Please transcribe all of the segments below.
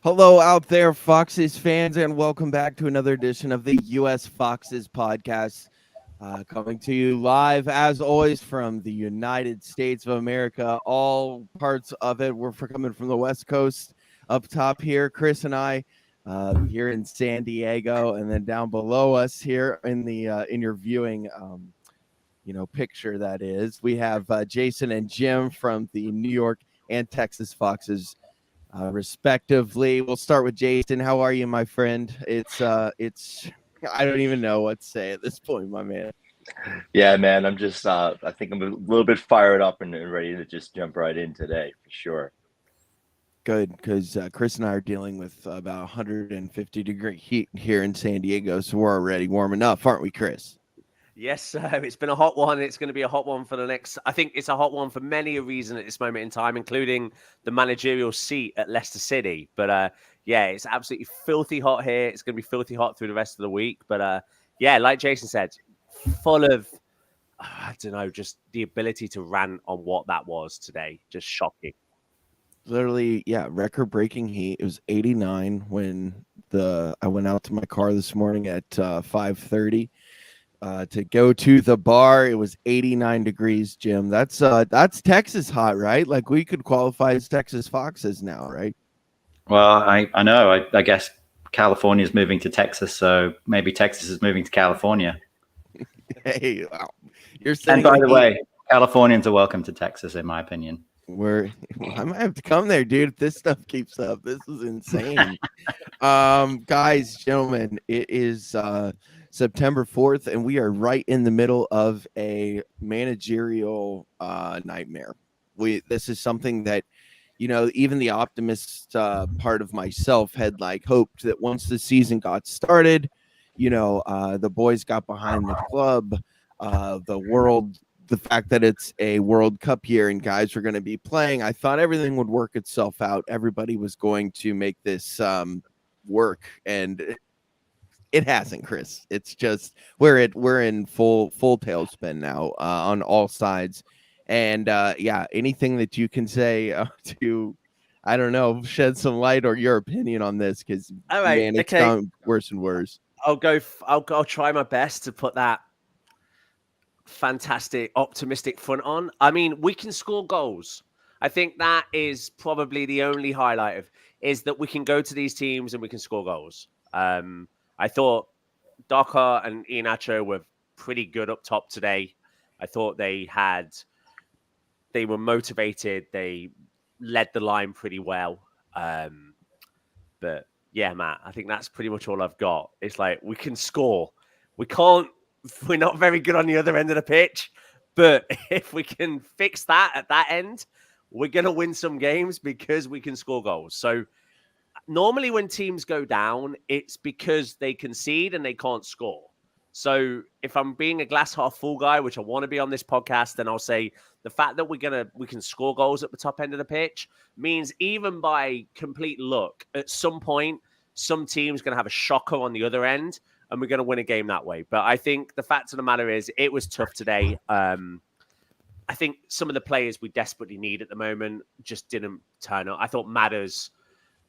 Hello out there, Foxes fans, and welcome back to another edition of the USFoxes podcast. Coming to you live, as always, from the United States of America, all parts of it. We're coming from the West Coast up top here, Chris and I, here in San Diego, and then down below us here in your viewing picture, that is, we have Jason and Jim from the New York and Texas Foxes, respectively. We'll start with Jason. How are you, my friend? It's I don't even know what to say at this point, my man. Yeah, man. I'm just I think I'm a little bit fired up and ready to just jump right in today for sure. Good, because Chris and I are dealing with about 150-degree heat here in San Diego, so we're already warming up, aren't we, Chris? Yes, it's been a hot one. It's going to be a hot one for the next. I think it's a hot one for many a reason at this moment in time, including the managerial seat at Leicester City. But yeah, it's absolutely filthy hot here. It's going to be filthy hot through the rest of the week. But yeah, like Jason said, full of, I don't know, just the ability to rant on what that was today. Just shocking. Literally, yeah, record-breaking heat. It was 89 when I went out to my car this morning at 5:30. To go to the bar. It was 89 degrees, Jim. That's Texas hot, right? Like, we could qualify as Texas Foxes now, right? Well, I know. I guess California is moving to Texas, so maybe Texas is moving to California. Hey, wow. And by the way, Californians are welcome to Texas, in my opinion. I might have to come there, dude, if this stuff keeps up. This is insane. Guys, gentlemen, it is September 4th, and we are right in the middle of a managerial nightmare. This is something that, even the optimist part of myself had hoped that once the season got started, the boys got behind the club, the fact that it's a World Cup year and guys were going to be playing. I thought everything would work itself out. Everybody was going to make this work, and it hasn't, Chris. It's just we're in full tailspin now on all sides, and yeah, anything that you can say to, I don't know, shed some light or your opinion on this, because man, it's gone worse and worse. I'll try my best to put that fantastic optimistic front on. I mean, we can score goals. I think that is probably the only highlight is that we can go to these teams and we can score goals. I thought Docker and Iheanacho were pretty good up top today. I thought they were motivated. They led the line pretty well. But yeah, Matt, I think that's pretty much all I've got. It's like, we can score. We're not very good on the other end of the pitch, but if we can fix that at that end, we're going to win some games because we can score goals. So normally when teams go down, it's because they concede and they can't score. So if I'm being a glass half full guy, which I want to be on this podcast, then I'll say the fact that we can score goals at the top end of the pitch means even by complete luck, at some point, some team's going to have a shocker on the other end, and we're going to win a game that way. But I think the fact of the matter is it was tough today. I think some of the players we desperately need at the moment just didn't turn up. I thought Matters,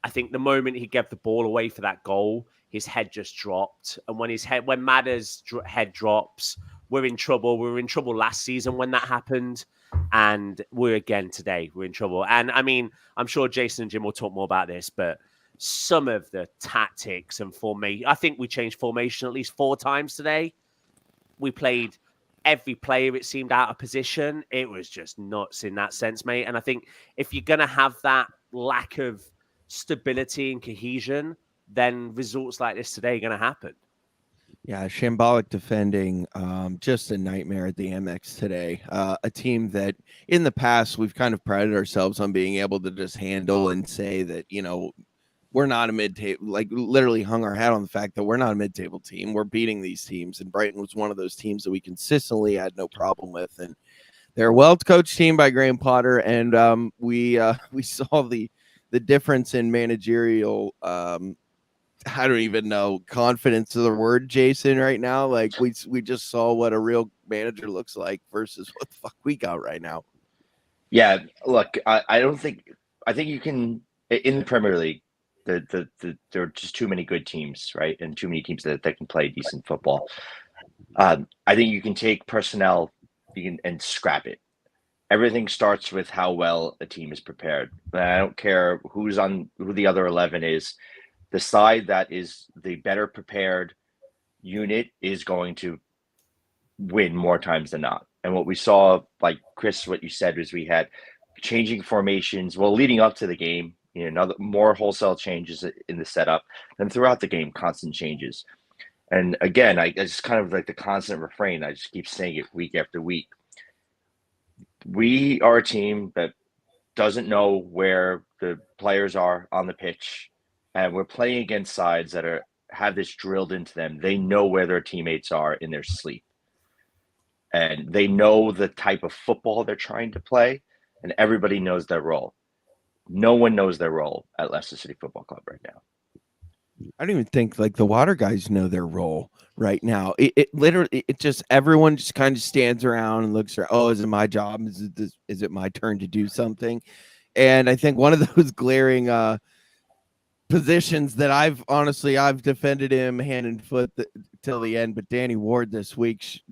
I think the moment he gave the ball away for that goal, his head just dropped. And when Matters' head drops, we're in trouble. We were in trouble last season when that happened. And we're again today. We're in trouble. And I mean, I'm sure Jason and Jim will talk more about this, but some of the tactics and formation, I think we changed formation at least 4 times today. We played every player, it seemed, out of position. It was just nuts in that sense, mate. And I think if you're going to have that lack of stability and cohesion, then results like this today are going to happen. Yeah, shambolic defending, just a nightmare at the Amex today. A team that in the past we've kind of prided ourselves on being able to just handle and say that, we're not a mid-table, literally hung our hat on the fact that we're not a mid-table team. We're beating these teams, and Brighton was one of those teams that we consistently had no problem with. And they're a well-coached team by Graham Potter, and we saw the difference in managerial. I don't even know, confidence is the word, Jason, right now. Like, we just saw what a real manager looks like versus what the fuck we got right now. Yeah, look, I think you can, in the Premier League, there are just too many good teams, right? And too many teams that can play decent football. I think you can take personnel and scrap it. Everything starts with how well a team is prepared. I don't care who the other 11 is. The side that is the better prepared unit is going to win more times than not. And what we saw, like Chris, what you said was we had changing formations. Well, leading up to the game, more wholesale changes in the setup, and throughout the game, constant changes. And again, I just kind of like the constant refrain. I just keep saying it week after week. We are a team that doesn't know where the players are on the pitch, and we're playing against sides that have this drilled into them. They know where their teammates are in their sleep, and they know the type of football they're trying to play, and everybody knows their role. No one knows their role at Leicester City Football Club right now. I don't even think like the water guys know their role right now. It literally, it just, everyone just kind of stands around and looks around. Oh, is it my job? Is it my turn to do something? And I think one of those glaring positions that I've defended him hand and foot till the end, but Danny Ward this week.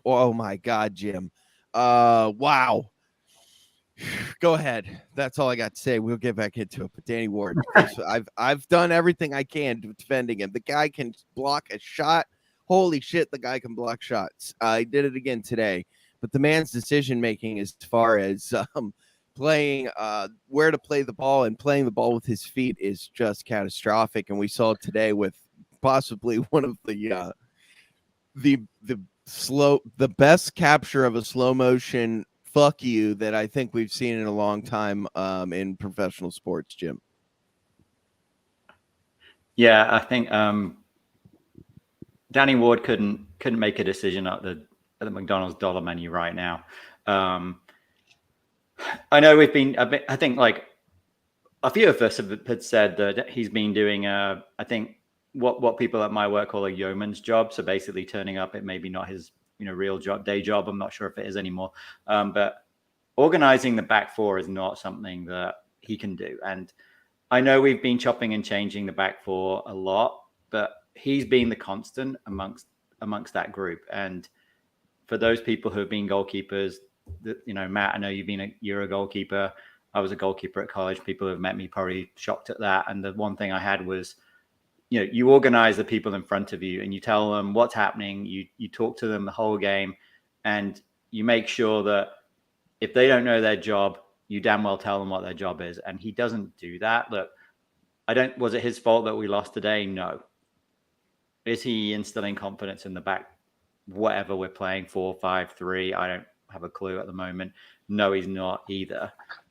Oh my God, Jim. Wow. Go ahead. That's all I got to say. We'll get back into it. But Danny Ward, I've done everything I can defending him. The guy can block a shot. Holy shit, the guy can block shots. I did it again today. But the man's decision making as far as playing where to play the ball and playing the ball with his feet is just catastrophic. And we saw today with possibly one of the best capture of a slow motion fuck you that I think we've seen in a long time in professional sports, Jim. Yeah, I think Danny Ward couldn't make a decision at the McDonald's dollar menu right now. I know I think like a few of us had said that he's been doing I think what people at my work call a yeoman's job. So basically turning up at maybe not his real job, day job. I'm not sure if it is anymore. But organizing the back four is not something that he can do. And I know we've been chopping and changing the back four a lot, but he's been the constant amongst that group. And for those people who have been goalkeepers, Matt, I know you're a goalkeeper. I was a goalkeeper at college. People who have met me probably shocked at that. And the one thing I had was, you organize the people in front of you and you tell them what's happening. You talk to them the whole game, and you make sure that if they don't know their job, you damn well tell them what their job is. And he doesn't do that. Look, was it his fault that we lost today? No. Is he instilling confidence in the back? Whatever we're playing, 4-5-3, I don't have a clue at the moment. No, he's not either.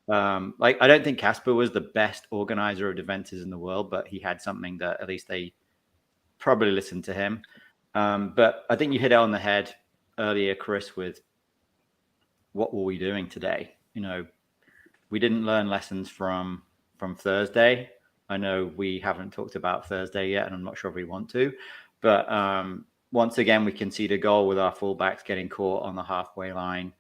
I don't think Casper was the best organizer of defenses in the world, but he had something that at least they probably listened to him. But I think you hit it on the head earlier, Chris, with what were we doing today? We didn't learn lessons from Thursday. I know we haven't talked about Thursday yet, and I'm not sure if we want to, but once again, we conceded a goal with our fullbacks getting caught on the halfway line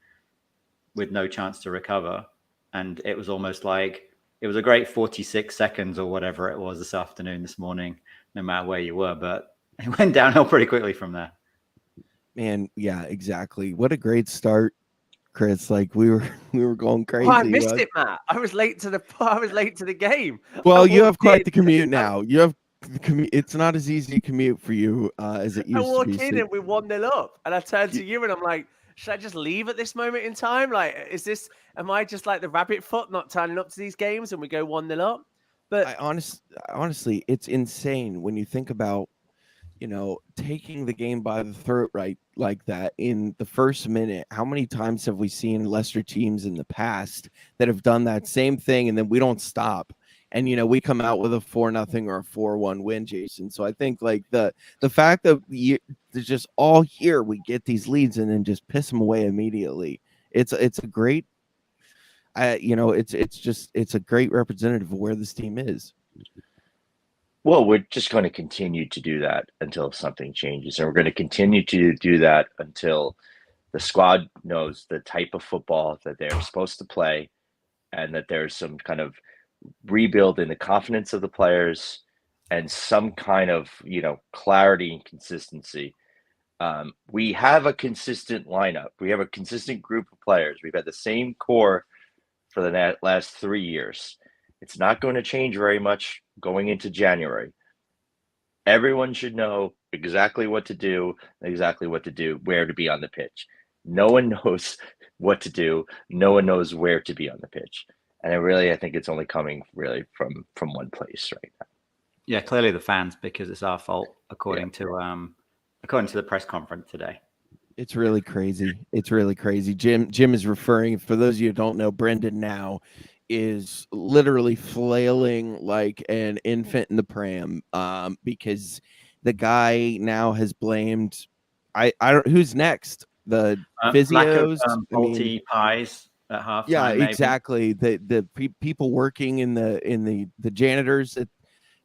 with no chance to recover. And it was almost like it was a great 46 seconds or whatever it was this morning, no matter where you were. But it went downhill pretty quickly from there. Man, yeah, exactly. What a great start, Chris. Like we were going crazy. Oh, I missed it, Matt. I was late to the game. Well, you have quite the commute now. You have the commute. It's not as easy a commute for you as it used to be. I walked in and we're 1-0 up, and I turned to you and I'm like, should I just leave at this moment in time? Like, am I just like the rabbit foot not turning up to these games and we go 1-0 up? But honestly, it's insane when you think about, taking the game by the throat right like that in the first minute. How many times have we seen Leicester teams in the past that have done that same thing and then we don't stop? And, we come out with a 4-0 or a 4-1 win, Jason. So I think like the fact that there's just all here, we get these leads and then just piss them away immediately. It's a great, it's a great representative of where this team is. Well, we're just going to continue to do that until something changes. And we're going to continue to do that until the squad knows the type of football that they're supposed to play and that there's some kind of rebuild in the confidence of the players and some kind of, clarity and consistency. We have a consistent lineup. We have a consistent group of players. We've had the same core for the last 3 years. It's not going to change very much going into January. Everyone should know exactly what to do, where to be on the pitch. No one knows what to do. No one knows where to be on the pitch. And I think it's only coming really from one place right now. Yeah, clearly the fans, because it's our fault, according to the press conference today. It's really crazy. Jim is referring, for those of you who don't know, Brendan now is literally flailing like an infant in the pram, because the guy now has blamed I don't who's next? The physios, lack of faulty pies at halftime. Yeah, maybe. exactly. The people working in the janitors at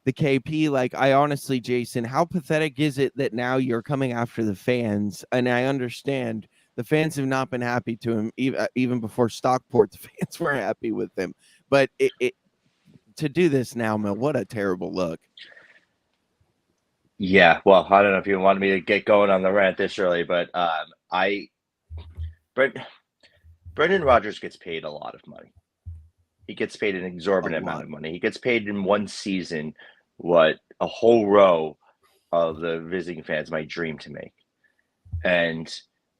the KP. Like, I honestly, Jason, how pathetic is it that now you're coming after the fans? And I understand the fans have not been happy to him even before Stockport. The fans were happy with him, but it to do this now, man, what a terrible look. Yeah, well, I don't know if you wanted me to get going on the rant this early, but Brendan Rodgers gets paid a lot of money. He gets paid an exorbitant amount of money. He gets paid in one season what a whole row of the visiting fans might dream to make. And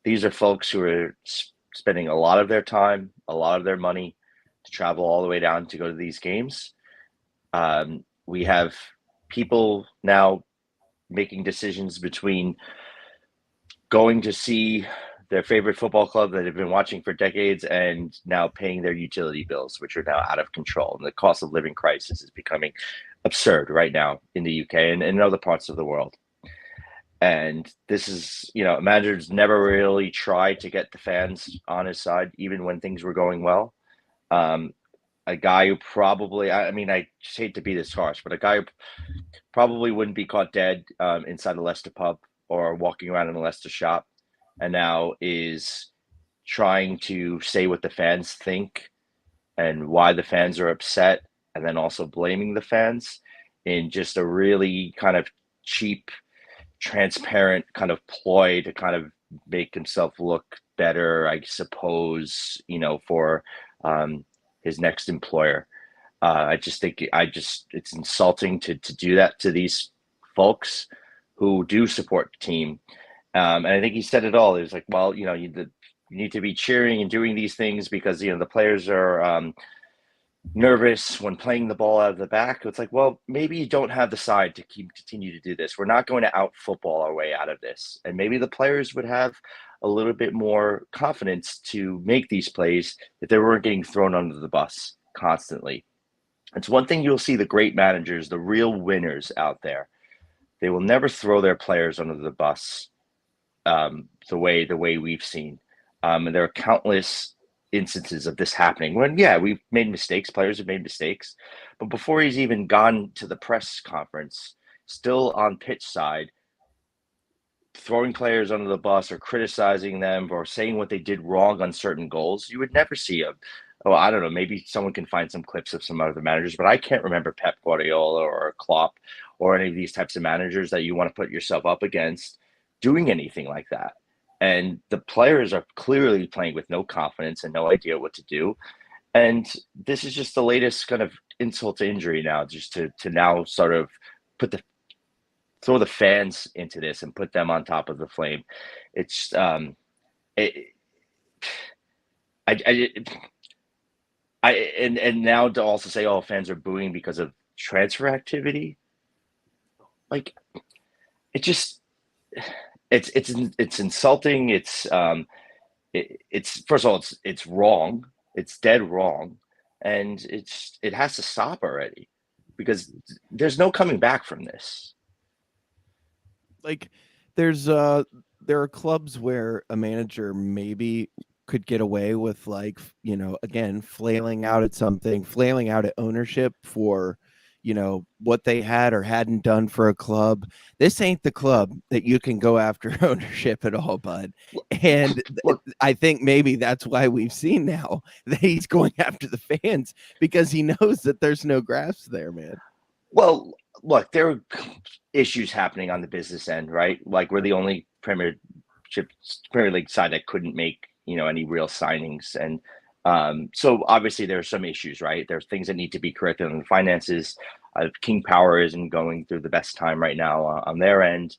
these are folks who are spending a lot of their time, a lot of their money to travel all the way down to go to these games. We have people now making decisions between going to see their favorite football club that they've been watching for decades and now paying their utility bills, which are now out of control. And the cost of living crisis is becoming absurd right now in the UK and in other parts of the world. And this is, a manager's never really tried to get the fans on his side, even when things were going well. A guy who probably, I just hate to be this harsh, but a guy who probably wouldn't be caught dead inside a Leicester pub or walking around in a Leicester shop, and now is trying to say what the fans think and why the fans are upset, and then also blaming the fans in just a really kind of cheap, transparent kind of ploy to kind of make himself look better, I suppose, for his next employer. I just think it's insulting to do that to these folks who do support the team. And I think he said it all. It was like, well, you need to be cheering and doing these things because, the players are nervous when playing the ball out of the back. It's like, well, maybe you don't have the side to continue to do this. We're not going to out football our way out of this. And maybe the players would have a little bit more confidence to make these plays if they weren't getting thrown under the bus constantly. It's one thing you'll see the great managers, the real winners out there. They will never throw their players under the bus the way we've seen. And there are countless instances of this happening when, we've made mistakes. Players have made mistakes. But before he's even gone to the press conference, still on pitch side, throwing players under the bus or criticizing them or saying what they did wrong on certain goals, you would never see I don't know, maybe someone can find some clips of some other managers, but I can't remember Pep Guardiola or Klopp or any of these types of managers that you want to put yourself up against doing anything like that. And the players are clearly playing with no confidence and no idea what to do. And this is just the latest kind of insult to injury now, just to now sort of throw the fans into this and put them on top of the flame. It's and now to also say, fans are booing because of transfer activity. Like, it's insulting. It's first of all, it's wrong. It's dead wrong. And it has to stop already because there's no coming back from this. Like, there are clubs where a manager maybe could get away with, like, again, flailing out at something, flailing out at ownership for, what they had or hadn't done for a club. This ain't the club that you can go after ownership at all, bud. And I think maybe that's why we've seen now that he's going after the fans, because he knows that there's no grass there, man. Well, look, there are issues happening on the business end, right? Like, we're the only Premier League side that couldn't make, any real signings. And so obviously there are some issues, right? There's things that need to be corrected on the finances. King Power isn't going through the best time right now on their end.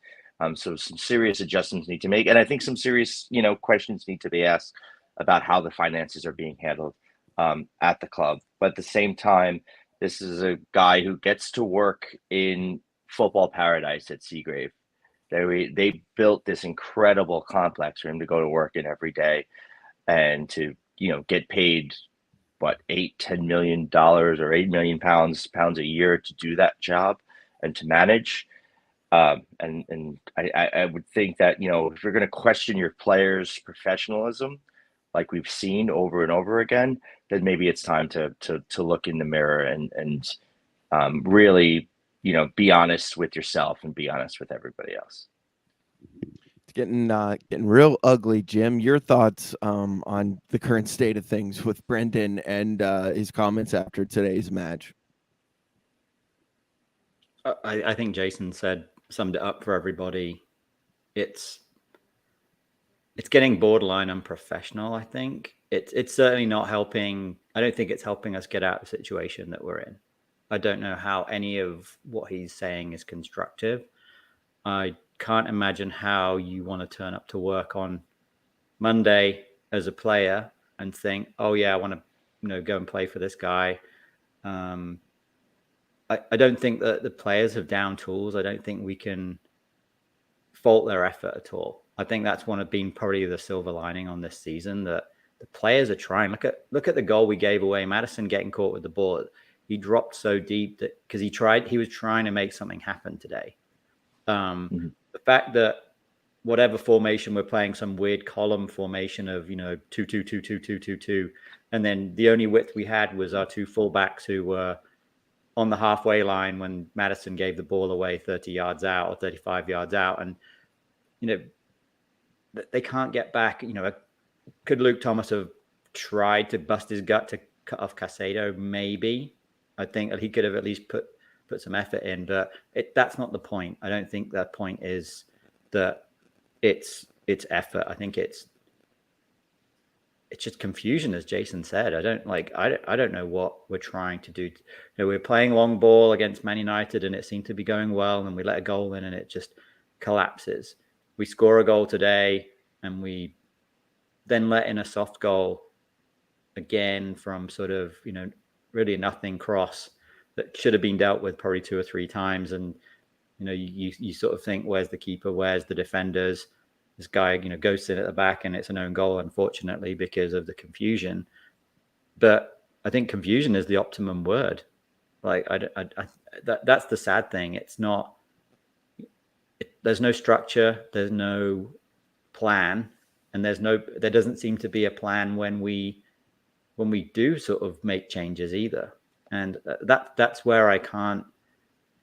So some serious adjustments need to make. And I think some serious, questions need to be asked about how the finances are being handled at the club. But at the same time, this is a guy who gets to work in football paradise at Seagrave. They built this incredible complex for him to go to work in every day and to, get paid, what, $8-10 million or £8 million pounds a year to do that job and to manage. And I would think that, if you're going to question your players' professionalism, like we've seen over and over again, then maybe it's time to look in the mirror and really, be honest with yourself and be honest with everybody else. It's getting real ugly, Jim. Your thoughts on the current state of things with Brendan and his comments after today's match? I think Jason summed it up for everybody. It's getting borderline unprofessional. I think it's certainly not helping. I don't think it's helping us get out of the situation that we're in. I don't know how any of what he's saying is constructive. I can't imagine how you want to turn up to work on Monday as a player and think, oh yeah, I want to, go and play for this guy. I don't think that the players have down tools. I don't think we can fault their effort at all. I think that's been probably the silver lining on this season, that the players are trying. Look at the goal we gave away. Maddison getting caught with the ball. He dropped so deep that because he was trying to make something happen today. The fact that whatever formation we're playing, some weird column formation of 2-2-2-2-2-2-2, and then the only width we had was our two fullbacks who were on the halfway line when Maddison gave the ball away 30 yards out or 35 yards out, and they can't get back. Could Luke Thomas have tried to bust his gut to cut off Caicedo? Maybe. I think he could have at least put some effort in, but that's not the point. I don't think the point is that it's effort. I think it's just confusion, as Jason said. I don't know what we're trying to do. We're playing long ball against Man United and it seemed to be going well, and we let a goal in and it just collapses. We score a goal today and we then let in a soft goal again from sort of, really a nothing cross that should have been dealt with probably 2 or 3 times. And, you sort of think, where's the keeper? Where's the defenders? This guy, goes in at the back and it's an own goal, unfortunately, because of the confusion. But I think confusion is the optimum word. That's the sad thing. It's not, there's no structure. There's no plan. And there doesn't seem to be a plan when we do sort of make changes either. And that's where I can't,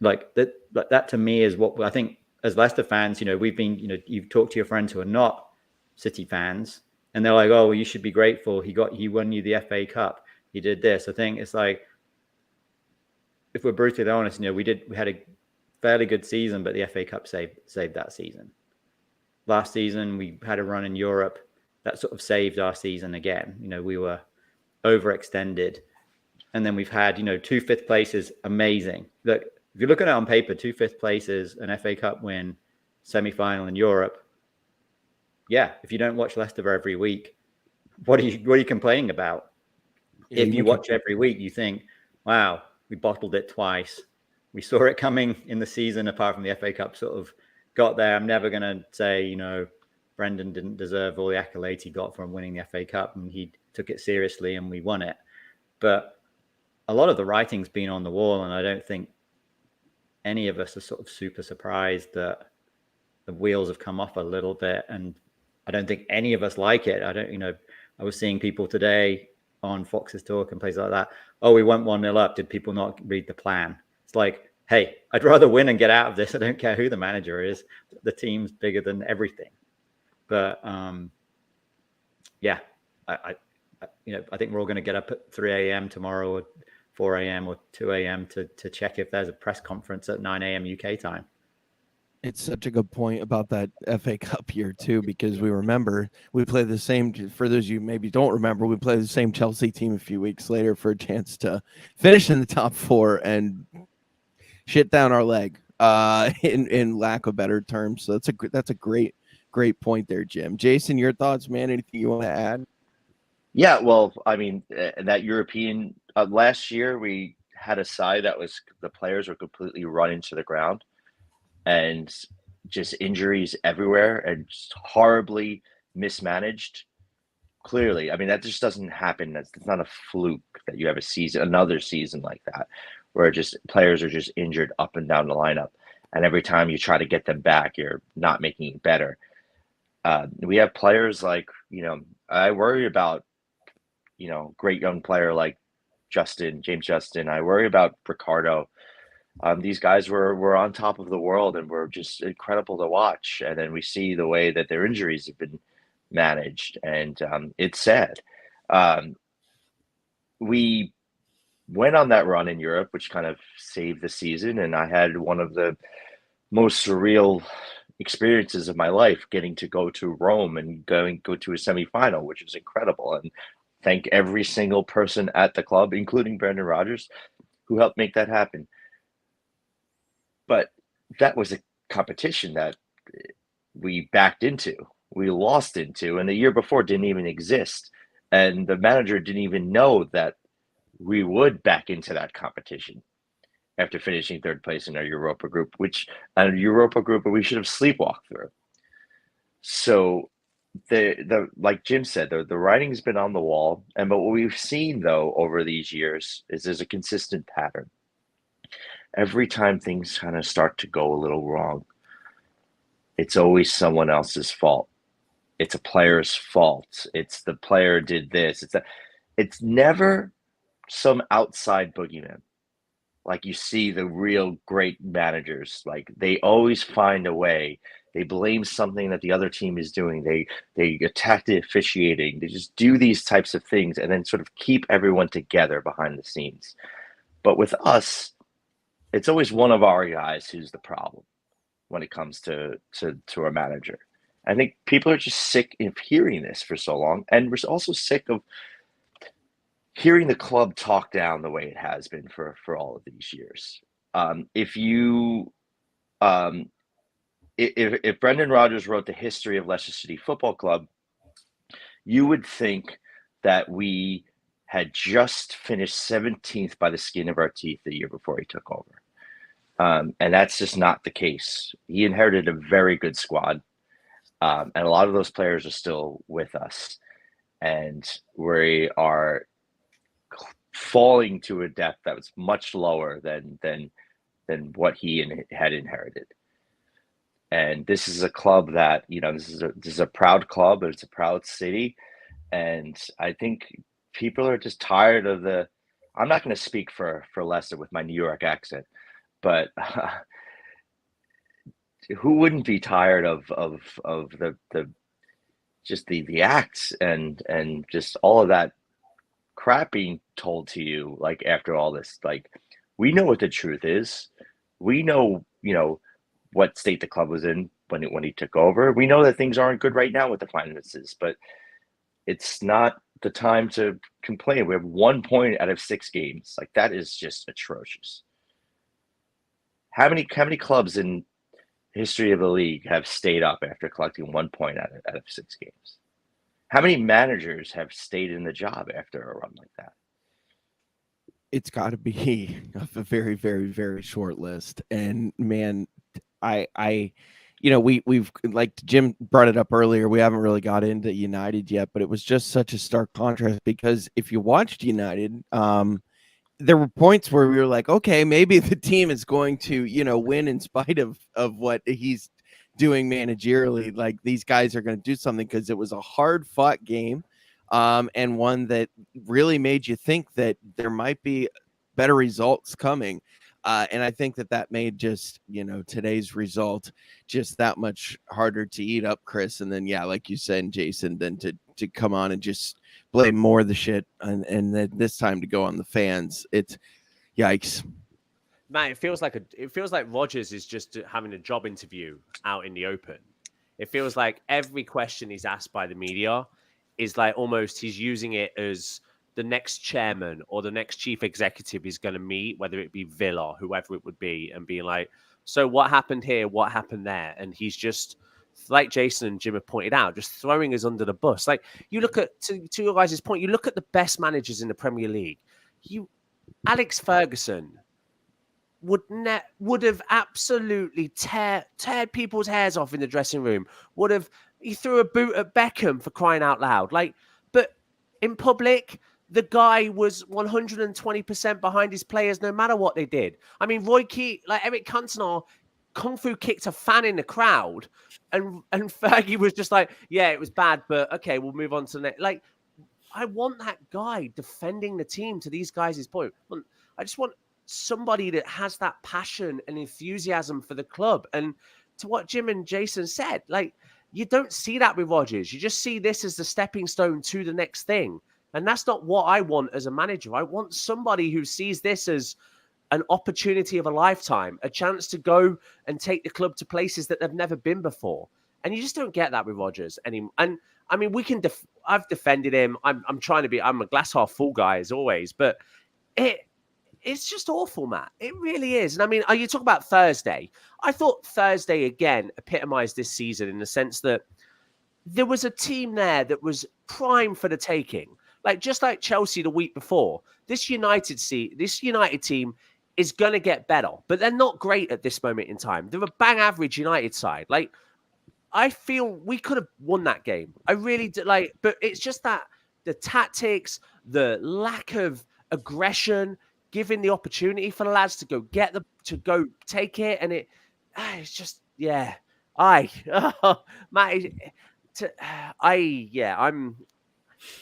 that to me is what I think as Leicester fans, we've been, you've talked to your friends who are not City fans and they're like, oh, well, you should be grateful. He won you the FA Cup. He did this. I think it's like, if we're brutally honest, we had a fairly good season, but the FA Cup saved that season. Last season, we had a run in Europe that sort of saved our season again. We were overextended. And then we've had, 2 fifth places, amazing. Look, if you look at it on paper, 2 fifth places, an FA Cup win, semi-final in Europe. Yeah, if you don't watch Leicester every week, what are you complaining about? Yeah, if you watch every week, you think, wow, we bottled it twice. We saw it coming in the season, apart from the FA Cup sort of got there. I'm never going to say, Brendan didn't deserve all the accolades he got from winning the FA Cup, and he took it seriously and we won it. But a lot of the writing's been on the wall, and I don't think any of us are sort of super surprised that the wheels have come off a little bit. And I don't think any of us like it. I was seeing people today on Foxes Talk and places like that. Oh, we went 1-0 up. Did people not read the plan? It's It's like, hey, I'd rather win and get out of this. I don't care who the manager is. The team's bigger than everything. But yeah, I think we're all going to get up at 3 a.m. tomorrow, or 4 a.m. or 2 a.m. to check if there's a press conference at 9 a.m. UK time. It's such a good point about that FA Cup year too, because we remember we played the same. For those of you maybe don't remember, we played the same Chelsea team a few weeks later for a chance to finish in the top 4 and shit down our leg. In lack of better terms. So that's a great point there, Jim. Jason, your thoughts, man? Anything you want to add? Yeah, well, I mean, that European last year, we had a side that was the players were completely run into the ground, and just injuries everywhere, and just horribly mismanaged. Clearly, I mean, that just doesn't happen. That's not a fluke that you have another season like that, where just players are just injured up and down the lineup, and every time you try to get them back, you're not making it better. We have players like, I worry about, great young player like James Justin. I worry about Ricardo. These guys were on top of the world and were just incredible to watch. And then we see the way that their injuries have been managed, and it's sad. We went on that run in Europe, which kind of saved the season, and I had one of the most surreal experiences of my life, getting to go to Rome and go to a semifinal, which was incredible. And thank every single person at the club, including Brendan Rodgers, who helped make that happen. But that was a competition that we backed into, we lost into, and the year before didn't even exist. And the manager didn't even know that we would back into that competition after finishing third place in our Europa group, which a Europa group we should have sleepwalked through. So the like Jim said, the writing's been on the wall. But what we've seen though over these years is there's a consistent pattern. Every time things kind of start to go a little wrong, it's always someone else's fault. It's a player's fault. It's the player did this. It's never some outside boogeyman. Like you see the real great managers, like they always find a way. They blame something that the other team is doing. They attack the officiating. They just do these types of things and then sort of keep everyone together behind the scenes. But with us, it's always one of our guys who's the problem when it comes to our manager. I think people are just sick of hearing this for so long, and we're also sick of hearing the club talk down the way it has been for all of these years. If Brendan Rodgers wrote the history of Leicester City Football Club, you would think that we had just finished 17th by the skin of our teeth the year before he took over. And that's just not the case. He inherited a very good squad, and a lot of those players are still with us. And we are falling to a depth that was much lower than what he had inherited. And this is a club that, this is a proud club, but it's a proud city. And I think people are just tired of I'm not going to speak for Leicester with my New York accent, but who wouldn't be tired of the just the acts and just all of that crap being told to you, like after all this? Like, we know what the truth is. We know, what state the club was in when he took over. We know that things aren't good right now with the finances, but it's not the time to complain. We have 1 point out of 6 games. Like, that is just atrocious. How many clubs in history of the league have stayed up after collecting 1 point out of 6 games? How many managers have stayed in the job after a run like that? It's got to be a very, very, very short list. And man, we've, like Jim brought it up earlier, we haven't really got into United yet, but it was just such a stark contrast, because if you watched United, there were points where we were like, okay, maybe the team is going to, win in spite of what he's doing managerially. Like, these guys are going to do something, because it was a hard fought game, and one that really made you think that there might be better results coming. And I think that made just, today's result just that much harder to eat up, Chris. And then, like you said, Jason, then to come on and just blame more of the shit. And then this time to go on the fans. It's yikes. Man, it feels like Rodgers is just having a job interview out in the open. It feels like every question he's asked by the media is like almost he's using it as the next chairman or the next chief executive he's going to meet, whether it be Villa, whoever it would be, and being like, so what happened here? What happened there? And he's just, like Jason and Jim have pointed out, just throwing us under the bus. Like, you look at, to your guys' point, you look at the best managers in the Premier League. Alex Ferguson would have absolutely teared people's hairs off in the dressing room. He threw a boot at Beckham, for crying out loud. Like, but in public, the guy was 120% behind his players, no matter what they did. I mean, Eric Cantona kung fu kicked a fan in the crowd, and Fergie was just like, yeah, it was bad, but okay, we'll move on to the next. Like, I want that guy defending the team to these guys' point. I just want somebody that has that passion and enthusiasm for the club. And to what Jim and Jason said, like, you don't see that with Rodgers. You just see this as the stepping stone to the next thing. And that's not what I want as a manager. I want somebody who sees this as an opportunity of a lifetime, a chance to go and take the club to places that they've never been before. And you just don't get that with Rodgers anymore. And I mean, I've defended him. I'm a glass half full guy as always, but it's just awful, Matt. It really is. And I mean, you talk about Thursday. I thought Thursday, again, epitomized this season in the sense that there was a team there that was prime for the taking. Like, just like Chelsea the week before, this United team is going to get better, but they're not great at this moment in time. They're a bang average United side. Like, I feel we could have won that game. I really do. Like, but it's just that the tactics, the lack of aggression, giving the opportunity for the lads to go take it, and it's just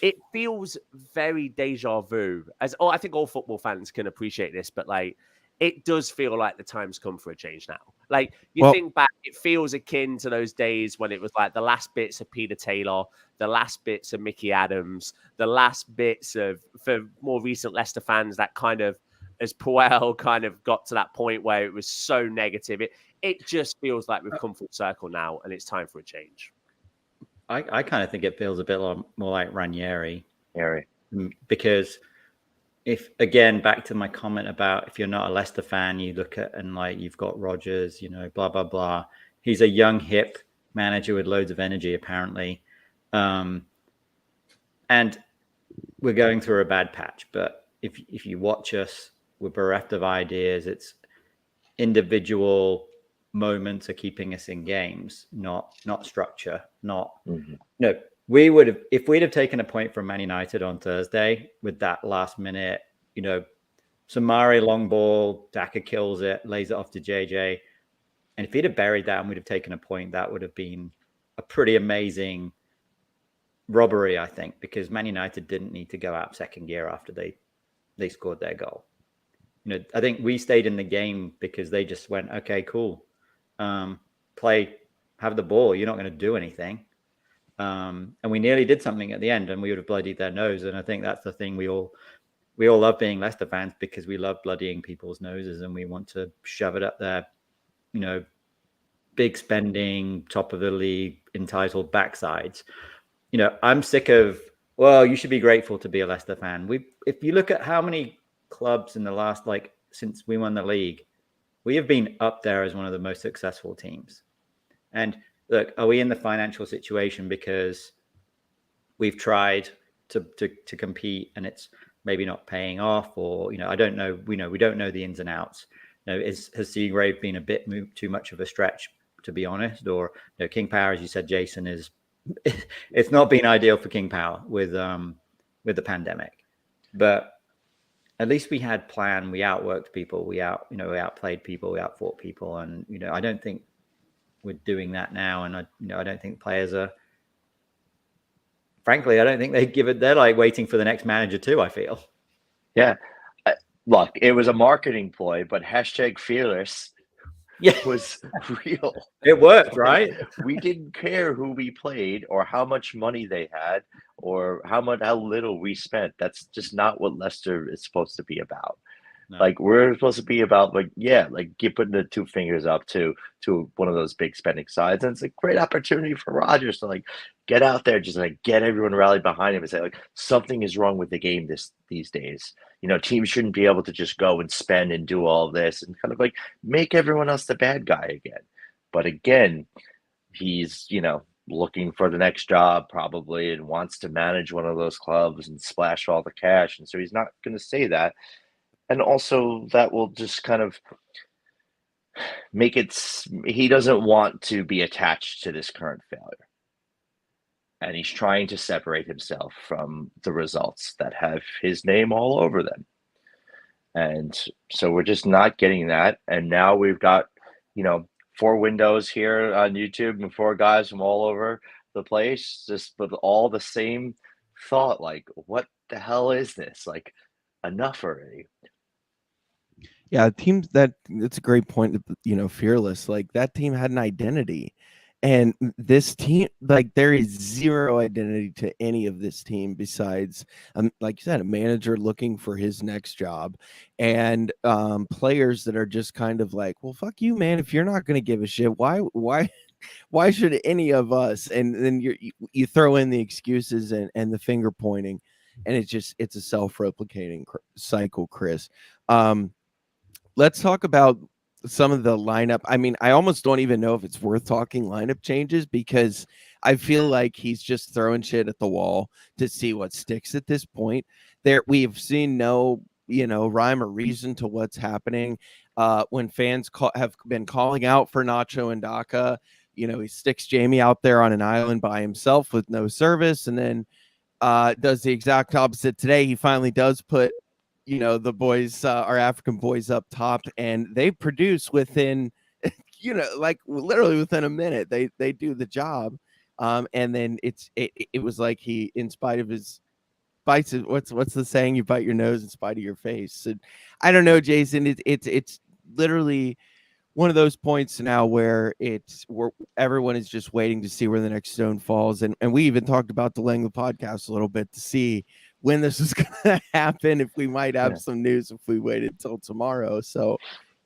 it feels very deja vu. I think all football fans can appreciate this, but like, it does feel like the time's come for a change now. Like, think back, it feels akin to those days when it was like the last bits of Peter Taylor, the last bits of Mickey Adams, the last bits of, for more recent Leicester fans, that kind of, as Puel kind of got to that point where it was so negative. It just feels like we've come full circle now, and it's time for a change. I kind of think it feels a bit more like Ranieri, because if, again, back to my comment about if you're not a Leicester fan, you look at and like you've got Rodgers, blah, blah, blah. He's a young, hip manager with loads of energy, apparently. And we're going through a bad patch. But if you watch us, we're bereft of ideas. It's individual moments are keeping us in games, not structure, no. We would have, if we'd have taken a point from Man United on Thursday with that last minute, Samari long ball, Daka kills it, lays it off to JJ. And if he'd have buried that and we'd have taken a point, that would have been a pretty amazing robbery, I think, because Man United didn't need to go out second gear after they scored their goal. I think we stayed in the game because they just went, okay, cool. Play, have the ball. You're not going to do anything. And we nearly did something at the end, and we would have bloodied their nose. And I think that's the thing. We all love being Leicester fans because we love bloodying people's noses, and we want to shove it up their, big spending, top of the league, entitled backsides. I'm sick of, well, you should be grateful to be a Leicester fan. If you look at how many clubs in the last, since we won the league, we have been up there as one of the most successful teams. And look, are we in the financial situation because we've tried to compete and it's maybe not paying off, or I don't know. We don't know the ins and outs. Has Seagrave been a bit too much of a stretch, to be honest? Or King Power, as you said, Jason, it's not been ideal for King Power with the pandemic, but at least we had plan. We outworked people. We outplayed people. We outfought people. And I don't think we're doing that now. And I don't think players are. Frankly, I don't think they give it. They're like waiting for the next manager too, I feel. Yeah, look, it was a marketing ploy, but hashtag fearless Yeah, was real. it worked, right? We didn't care who we played or how much money they had or how little we spent. That's just not what Leicester is supposed to be about. No. Like we're supposed to be about keep putting the two fingers up to one of those big spending sides. And it's a great opportunity for Rodgers to like get out there, just like get everyone rallied behind him and say like something is wrong with the game these days. You know, teams shouldn't be able to just go and spend and do all this and kind of like make everyone else the bad guy again. But again, he's, looking for the next job probably and wants to manage one of those clubs and splash all the cash. And so he's not going to say that. And also that will just kind of make he doesn't want to be attached to this current failure. And he's trying to separate himself from the results that have his name all over them. And so we're just not getting that. And now we've got, 4 windows here on YouTube and 4 guys from all over the place, just with all the same thought, like, what the hell is this? Like, enough already. Yeah, that's a great point. Fearless. Like that team had an identity, and this team, like there is zero identity to any of this team besides, like you said, a manager looking for his next job, and players that are just kind of like, well, fuck you, man. If you're not going to give a shit, why should any of us? And then you throw in the excuses and the finger pointing, and it's a self-replicating cycle, Chris. Let's talk about some of the lineup. I mean, I almost don't even know if it's worth talking lineup changes because I feel like he's just throwing shit at the wall to see what sticks at this point. We've seen no, rhyme or reason to what's happening. When fans have been calling out for Nacho and Daka, he sticks Jamie out there on an island by himself with no service, and then does the exact opposite today. He finally does put the boys, our African boys up top, and they produce within, like literally within a minute, they do the job. And then it was like he, in spite of his bites, what's the saying? You bite your nose in spite of your face. And I don't know, Jason, it's literally one of those points now where everyone is just waiting to see where the next stone falls. And we even talked about delaying the podcast a little bit to see when this is going to happen, if we might have some news if we waited till tomorrow. So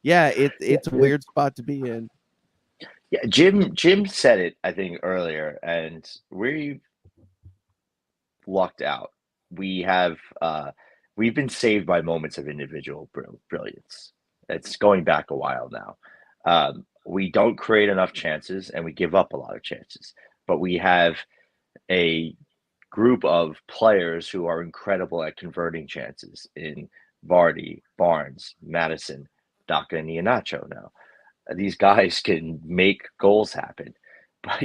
yeah, it's a weird spot to be in. Yeah, Jim said it, I think, earlier, and we've lucked out. We've been saved by moments of individual brilliance. It's going back a while now. We don't create enough chances, and we give up a lot of chances. But we have a group of players who are incredible at converting chances in Vardy, Barnes, Madison, Daka, and Iheanacho now. These guys can make goals happen, but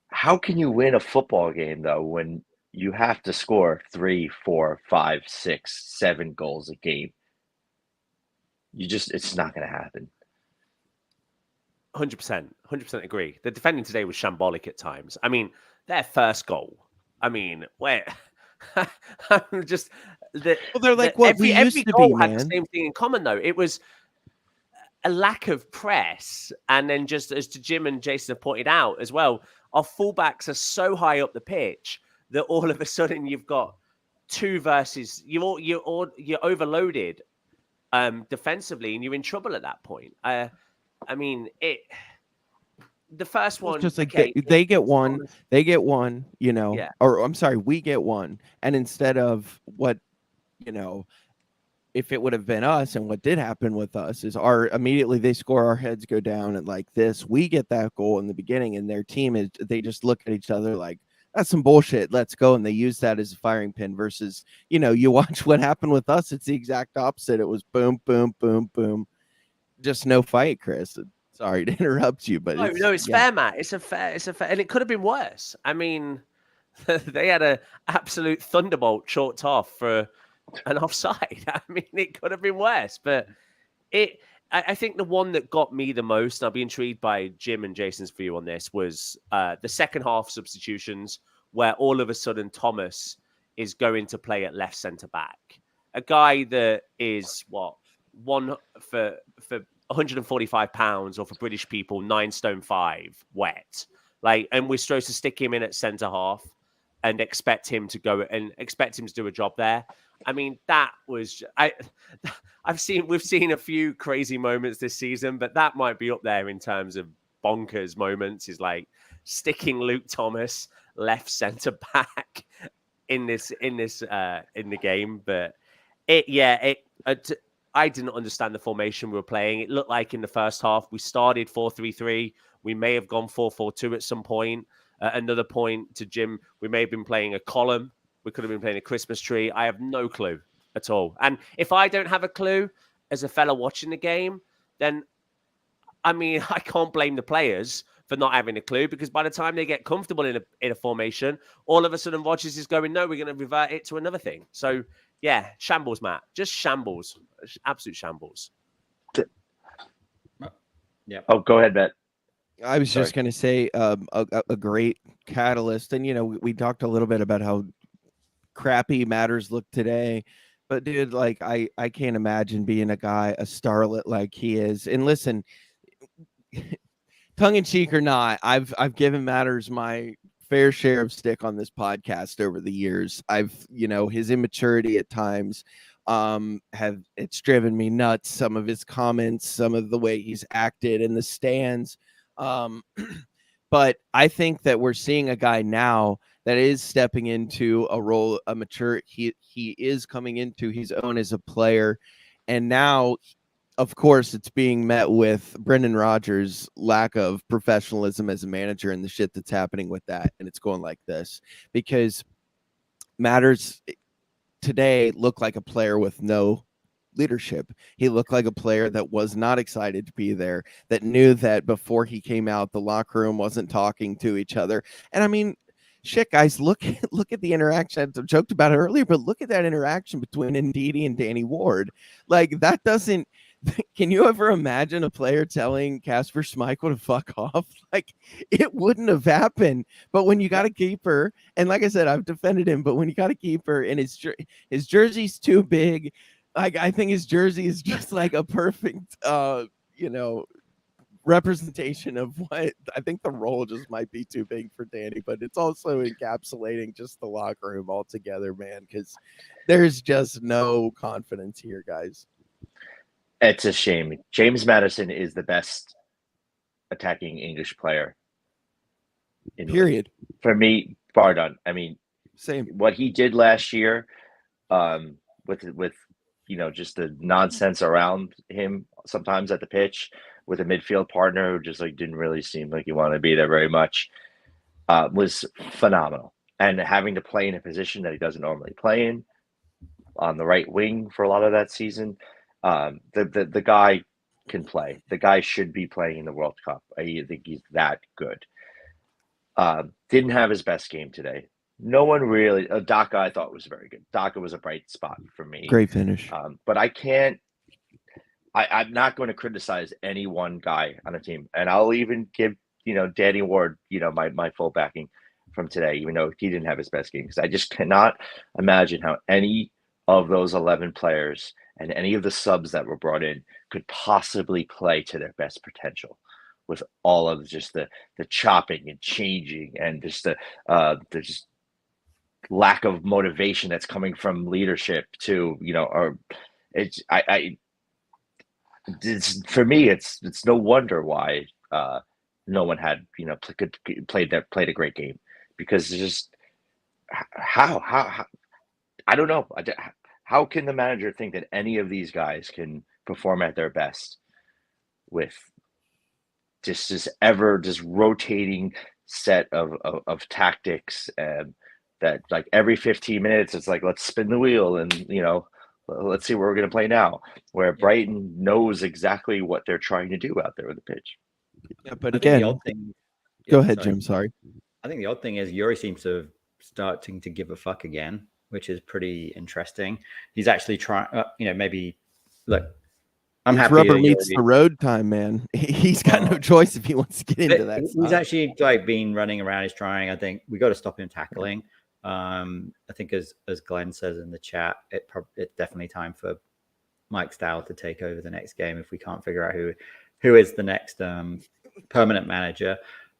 how can you win a football game though when you have to score 3, 4, 5, 6, 7 goals a game? It's not going to happen. 100% agree. The defending today was shambolic at times. I mean, their first goal. I mean, where I'm just they're like what we used to goal be, had man. the same thing in common though. It was a lack of press, and then just as Jim and Jason have pointed out as well, our fullbacks are so high up the pitch that all of a sudden you've got 2 versus you're overloaded defensively, and you're in trouble at that point. I mean, the first one, just like okay, they get one, Yeah. or I'm sorry, we get one, and instead of what, if it would have been us, and what did happen with us is immediately they score, our heads go down, and like this, we get that goal in the beginning, and their team they just look at each other like, that's some bullshit, let's go, and they use that as a firing pin. Versus, you watch what happened with us, it's the exact opposite. It was boom, boom, boom, boom, just no fight, Chris. Sorry to interrupt you, but it's fair, Matt. It's a fair, and it could have been worse. I mean, they had an absolute thunderbolt chalked off for an offside. I mean, it could have been worse, but I think the one that got me the most, and I'll be intrigued by Jim and Jason's view on this, was the second half substitutions, where all of a sudden Thomas is going to play at left centre back. a guy that is one for 145 pounds, or for British people, 9 stone 5 wet. Like, and we're supposed to stick him in at centre half and expect him to do a job there. I mean, that was we've seen a few crazy moments this season, but that might be up there in terms of bonkers moments. Is like sticking Luke Thomas left centre back in the game. But I didn't understand the formation we were playing. It looked like in the first half we started 4-3-3. We may have gone 4-4-2 at some point. At another point, to Jim, we may have been playing a column. We could have been playing a Christmas tree. I have no clue at all. And if I don't have a clue as a fella watching the game, then, I mean, I can't blame the players for not having a clue, because by the time they get comfortable in a formation, all of a sudden Rodgers is going, no, we're going to revert it to another thing. So, yeah, shambles, Matt. Just shambles. Absolute shambles. Yeah. Oh, go ahead, Matt. I was just going to say a great catalyst. And, you know, we talked a little bit about how crappy matters look today. But, dude, like, I can't imagine being a starlet like he is. And listen, tongue in cheek or not, I've given Matters my fair share of stick on this podcast over the years. His immaturity at times it's driven me nuts. Some of his comments, some of the way he's acted in the stands. But I think that we're seeing a guy now that is stepping into a role, he is coming into his own as a player. And now, of course, it's being met with Brendan Rodgers' lack of professionalism as a manager and the shit that's happening with that. And it's going like this because Matters today looked like a player with no leadership. He looked like a player that was not excited to be there, that knew that before he came out, the locker room wasn't talking to each other. And I mean, shit, guys, look at the interaction. I joked about it earlier, but look at that interaction between Ndidi and Danny Ward. Like, that doesn't. Can you ever imagine a player telling Kasper Schmeichel to fuck off? Like, it wouldn't have happened. But when you got a keeper, and like I said, I've defended him, but when you got a keeper and his jersey's too big, like, I think his jersey is just like a perfect, representation of what I think the role just might be too big for Danny, but it's also encapsulating just the locker room altogether, man, because there's just no confidence here, guys. It's a shame. James Maddison is the best attacking English player. Period. For me, bar none. I mean, same. What he did last year, with just the nonsense around him sometimes at the pitch, with a midfield partner who just like didn't really seem like he wanted to be there very much, was phenomenal. And having to play in a position that he doesn't normally play in, on the right wing for a lot of that season. The guy can play. The guy should be playing in the World Cup. I think he's that good. Didn't have his best game today. No one really. Daka, I thought, was very good. Daka was a bright spot for me. Great finish. But I can't. I'm not going to criticize any one guy on a team, and I'll even give Danny Ward my full backing from today, even though he didn't have his best game, because I just cannot imagine how any of those 11 players and any of the subs that were brought in could possibly play to their best potential, with all of just the chopping and changing and just the just lack of motivation that's coming from leadership to for me it's no wonder why no one had played a great game, because it's just how I don't know. How can the manager think that any of these guys can perform at their best with just rotating set of tactics, and that like every 15 minutes it's like, let's spin the wheel and let's see where we're going to play now, where Brighton knows exactly what they're trying to do out there with the pitch. Yeah, but again, go ahead, Jim. Sorry. I think the odd thing is Yuri seems to starting to give a fuck again, which is pretty interesting. He's actually trying, maybe look. I'm happy. Rubber meets the road time, man. He's got no choice if he wants to get into that. He's actually been running around. He's trying. I think we got to stop him tackling. I think as Glenn says in the chat, it's definitely time for Mike Stowell to take over the next game if we can't figure out who is the next permanent manager.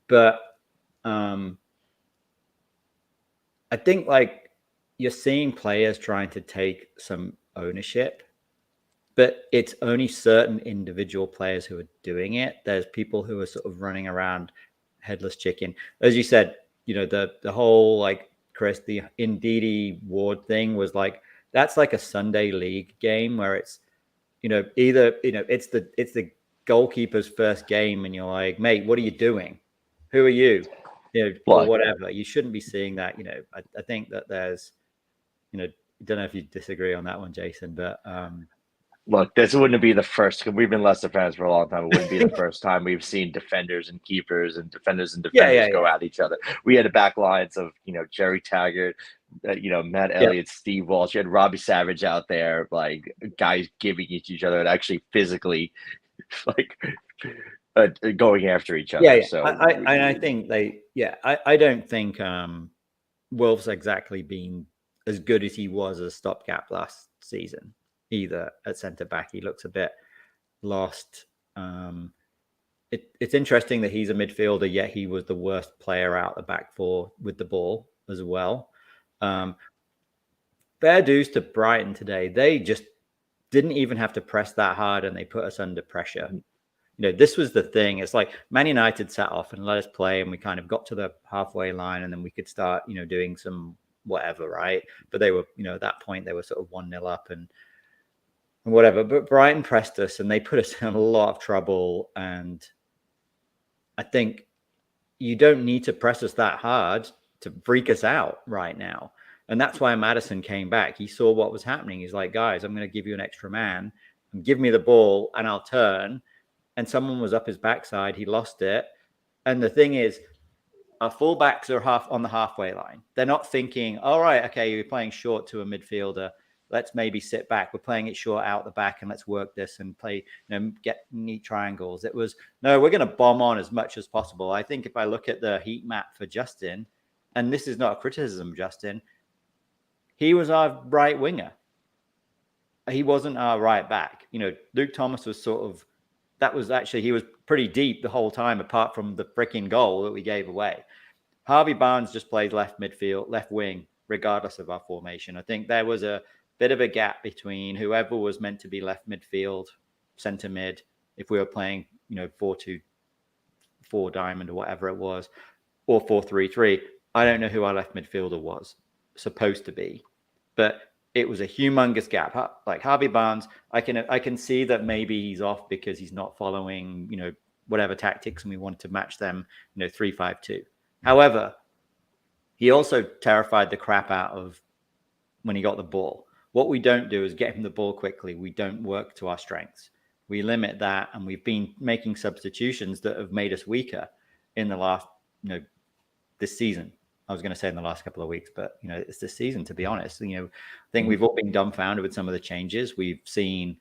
But I think like you're seeing players trying to take some ownership, but it's only certain individual players who are doing it. There's people who are sort of running around headless chicken. As you said, the whole like Chris, the Ndidi Ward thing was like, that's like a Sunday league game where it's, either, it's the goalkeeper's first game and you're like, mate, what are you doing? Who are you? Or whatever. You shouldn't be seeing that. I think that there's, don't know if you disagree on that one, Jason, but look, this wouldn't be the first, because we've been Leicester fans for a long time. It wouldn't be the first time we've seen defenders and keepers and defenders go at each other. We had the back lines of, Jerry Taggart, Matt Elliott, Steve Walsh. You had Robbie Savage out there, like guys giving each other and actually physically like going after each other. Yeah. So I think I don't think Wolves exactly been as good as he was as a stopgap last season either at centre back. He looks a bit lost. It's interesting that he's a midfielder, yet he was the worst player out the back four with the ball as well. Fair dues to Brighton today. They just didn't even have to press that hard and they put us under pressure. This was the thing. It's like Man United sat off and let us play and we kind of got to the halfway line and then we could start, doing some whatever, right? But they were, at that point, they were sort of 1-0 up and whatever. But Brighton pressed us and they put us in a lot of trouble. And I think you don't need to press us that hard to freak us out right now. And that's why Maddison came back. He saw what was happening. He's like, guys, I'm going to give you an extra man and give me the ball and I'll turn. And someone was up his backside. He lost it. And the thing is, our fullbacks are on the halfway line. They're not thinking, all right, okay, you're playing short to a midfielder. Let's maybe sit back. We're playing it short out the back and let's work this and play, get neat triangles. It was, no, we're going to bomb on as much as possible. I think if I look at the heat map for Justin, and this is not a criticism, Justin, he was our right winger. He wasn't our right back. Luke Thomas was sort of, he was pretty deep the whole time, apart from the freaking goal that we gave away. Harvey Barnes just plays left midfield, left wing, regardless of our formation. I think there was a bit of a gap between whoever was meant to be left midfield, centre mid, if we were playing, 4-2-4 diamond or whatever it was, or 4-3-3. I don't know who our left midfielder was supposed to be, but it was a humongous gap. Like Harvey Barnes, I can see that maybe he's off because he's not following, whatever tactics, and we wanted to match them, 3-5-2. However, he also terrified the crap out of when he got the ball. What we don't do is get him the ball quickly. We don't work to our strengths. We limit that, and we've been making substitutions that have made us weaker in the last, this season. I was going to say in the last couple of weeks, but it's this season, to be honest. I think we've all been dumbfounded with some of the changes. We've seen,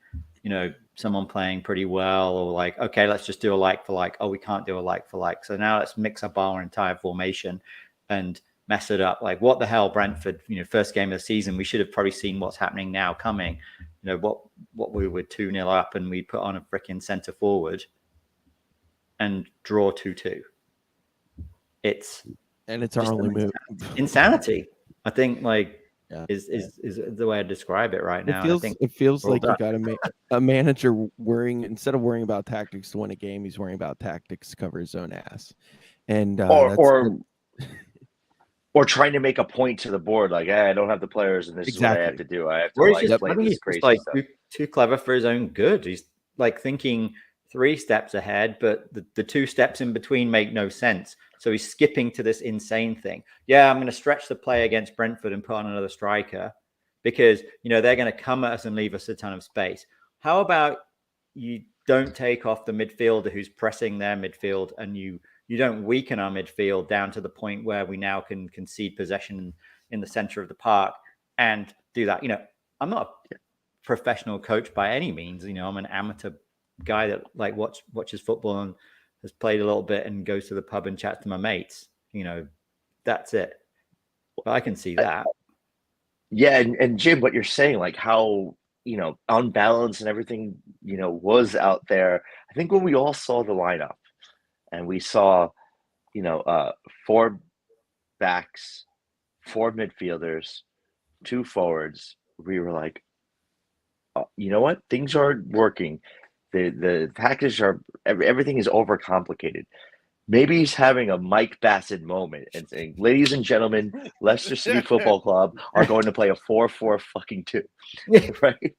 someone playing pretty well, or like, okay, let's just do a like for like. Oh, we can't do a like for like. So now let's mix up our entire formation and mess it up. Like, what the hell, Brentford? First game of the season, we should have probably seen what's happening now coming. What we were 2-0 up, and we put on a freaking centre forward and draw 2-2. It's our only move. Insanity, I think, is the way I describe it right now. It feels like you got a manager instead of worrying about tactics to win a game, he's worrying about tactics to cover his own ass. And or trying to make a point to the board, like, hey, I don't have the players, and this is what I have to do. I have to play this crazy stuff. Too clever for his own good. He's like thinking 3 steps ahead, but the 2 steps in between make no sense. So he's skipping to this insane thing. Yeah, I'm going to stretch the play against Brentford and put on another striker because, they're going to come at us and leave us a ton of space. How about you don't take off the midfielder who's pressing their midfield, and you don't weaken our midfield down to the point where we now can concede possession in the center of the park and do that. I'm not a professional coach by any means. I'm an amateur guy that watches football and has played a little bit and goes to the pub and chats to my mates. That's it. But I can see that. Yeah, and Jim, what you're saying, like how, unbalanced and everything, was out there. I think when we all saw the lineup and we saw, 4 backs, 4 midfielders, 2 forwards, we were like, oh, you know what? Things are working. The package everything is overcomplicated. Maybe he's having a Mike Bassett moment and saying, "Ladies and gentlemen, Leicester City Football Club are going to play a 4-4 fucking 2." Right?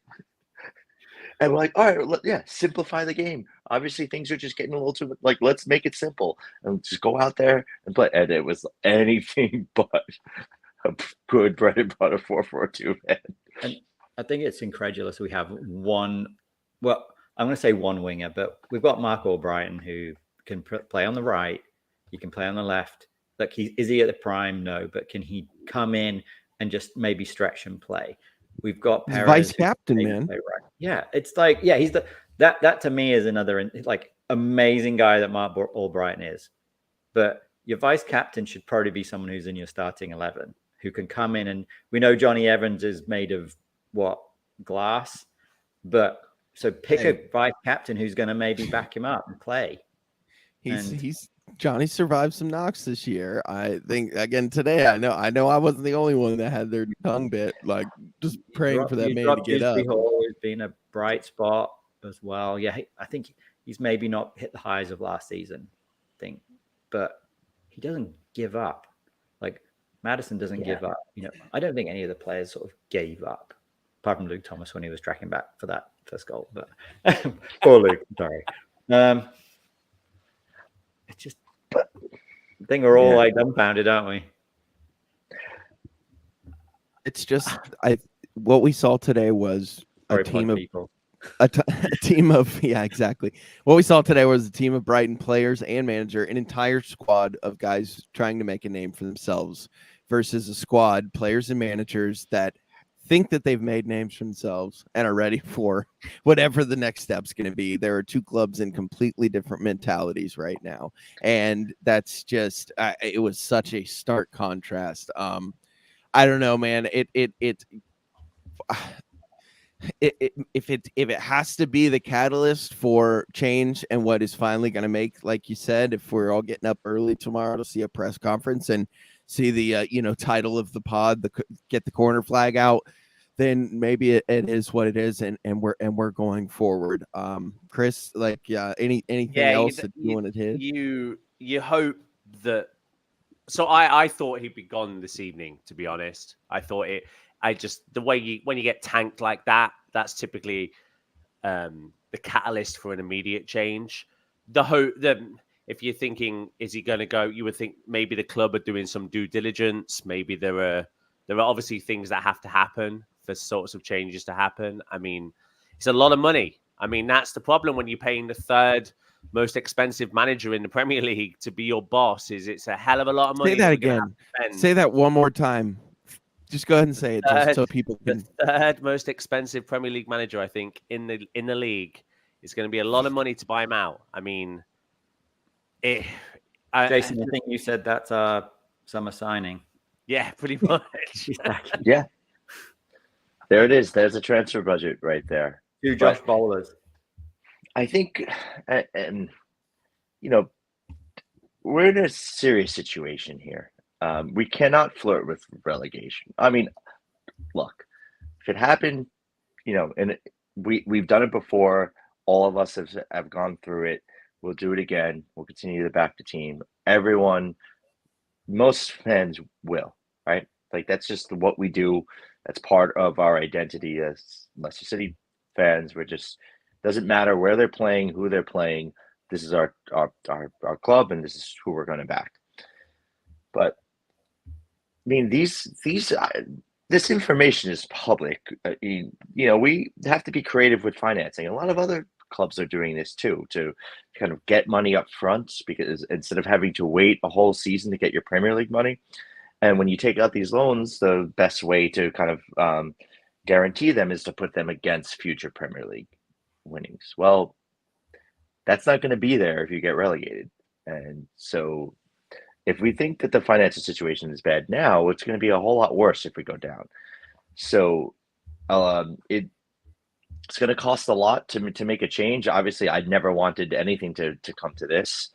And we're like, all right, yeah, simplify the game. Obviously, things are just getting a little too like. Let's make it simple and just go out there and play. And it was anything but a good bread and butter 4-4-2, man. And I think it's incredulous. We have one. Well, I'm going to say one winger, but we've got Mark Brighton who can play on the right. He can play on the left. Like, is he at the prime? No, but can he come in and just maybe stretch and play? We've got Perez, vice captain, man. Right. Yeah, it's like, yeah, he's that to me is another like amazing guy that Mark Albrighton is. But your vice captain should probably be someone who's in your starting 11 who can come in, and we know Johnny Evans is made of glass, but so pick a vice captain who's going to maybe back him up and play. He's Johnny survived some knocks this year. I think again today. I know I wasn't the only one that had their tongue bit. Like just praying for that man to get up. He's always been a bright spot as well. Yeah, I think he's maybe not hit the highs of last season, but he doesn't give up. Like Maddison doesn't give up. I don't think any of the players sort of gave up, apart from Luke Thomas when he was tracking back for that first goal. But poor Luke, sorry. It's just, I think we're all like dumbfounded, aren't we? It's just, what we saw today was a team of exactly. What we saw today was a team of Brighton players and manager, an entire squad of guys trying to make a name for themselves versus a squad, players and managers that think that they've made names for themselves and are ready for whatever the next step's going to be. There are 2 clubs in completely different mentalities right now. And that's just, it was such a stark contrast. I don't know, man. If it has to be the catalyst for change and what is finally going to make, like you said, if we're all getting up early tomorrow to see a press conference and see the title of the pod, get the corner flag out, then maybe it is what it is, and we're going forward. Chris, anything else that you wanted to hit? You hope that. So I thought he'd be gone this evening, to be honest. I thought the way when you get tanked like that, that's typically the catalyst for an immediate change. The hope that if you're thinking, is he going to go? You would think maybe the club are doing some due diligence. Maybe there are obviously things that have to happen for sorts of changes to happen. I mean, it's a lot of money. I mean, that's the problem when you're paying the 3rd most expensive manager in the Premier League to be your boss. It's a hell of a lot of money. Say that again. Say that one more time. Just go ahead and say it, just so people can. The 3rd most expensive Premier League manager, I think, in the league. It's going to be a lot of money to buy him out. I mean, Jason, I think you said that's a summer signing. Yeah, pretty much. Yeah. There it is. There's a transfer budget right there. 2 Josh Bowlers. I think, and we're in a serious situation here. We cannot flirt with relegation. I mean, look, if it happened, and we've done it before. All of us have gone through it. We'll do it again. We'll continue to back the team. Most fans will, right? Like that's just what we do. That's part of our identity as Leicester City fans. We're just, doesn't matter where they're playing, who they're playing. This is our club, and this is who we're going to back. But I mean, this information is public. We have to be creative with financing. A lot of other clubs are doing this too, to kind of get money up front, because instead of having to wait a whole season to get your Premier League money. And when you take out these loans, the best way to kind of guarantee them is to put them against future Premier League winnings. Well, that's not going to be there if you get relegated. And so If we think that the financial situation is bad now, it's going to be a whole lot worse if we go down. So it's going to cost a lot to make a change. Obviously, I never wanted anything to come to this.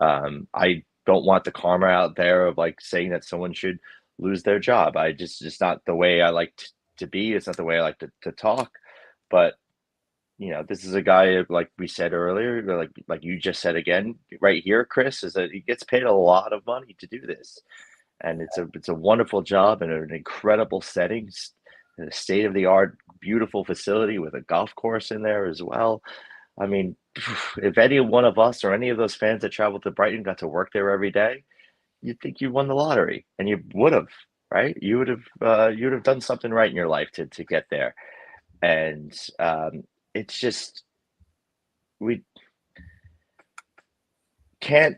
I don't want the karma out there of like saying that someone should lose their job. I just not the way I like to be. It's not the way I like to talk. But this is a guy, like we said earlier, like you just said again, right here, Chris, is that he gets paid a lot of money to do this, and it's a wonderful job in an incredible setting, in a state of the art, beautiful facility with a golf course in there as well. I mean, if any one of us or any of those fans that traveled to Brighton got to work there every day, you'd think you won the lottery, and you would have, right? You would have done something right in your life to get there, and it's just we can't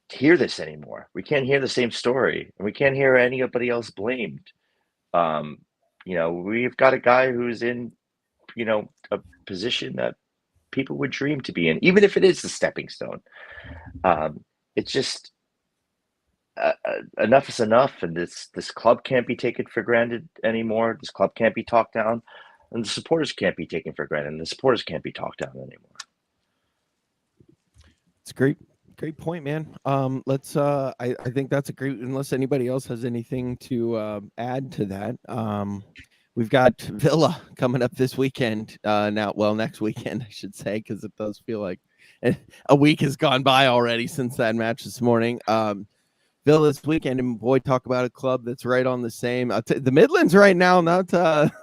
hear this anymore. We can't hear the same story, and we can't hear anybody else blamed. We've got a guy who's in, a position that people would dream to be in, even if it is the stepping stone. It's just enough is enough, and this club can't be taken for granted anymore. This club can't be talked down, and the supporters can't be taken for granted, and the supporters can't be talked down anymore. It's great point, man. Let's I think that's a great, unless anybody else has anything to add to that. We've got Villa coming up this weekend. Next weekend, I should say, because it does feel like a week has gone by already since that match this morning. Villa this weekend, and boy, talk about a club that's right on the same. The Midlands right now, not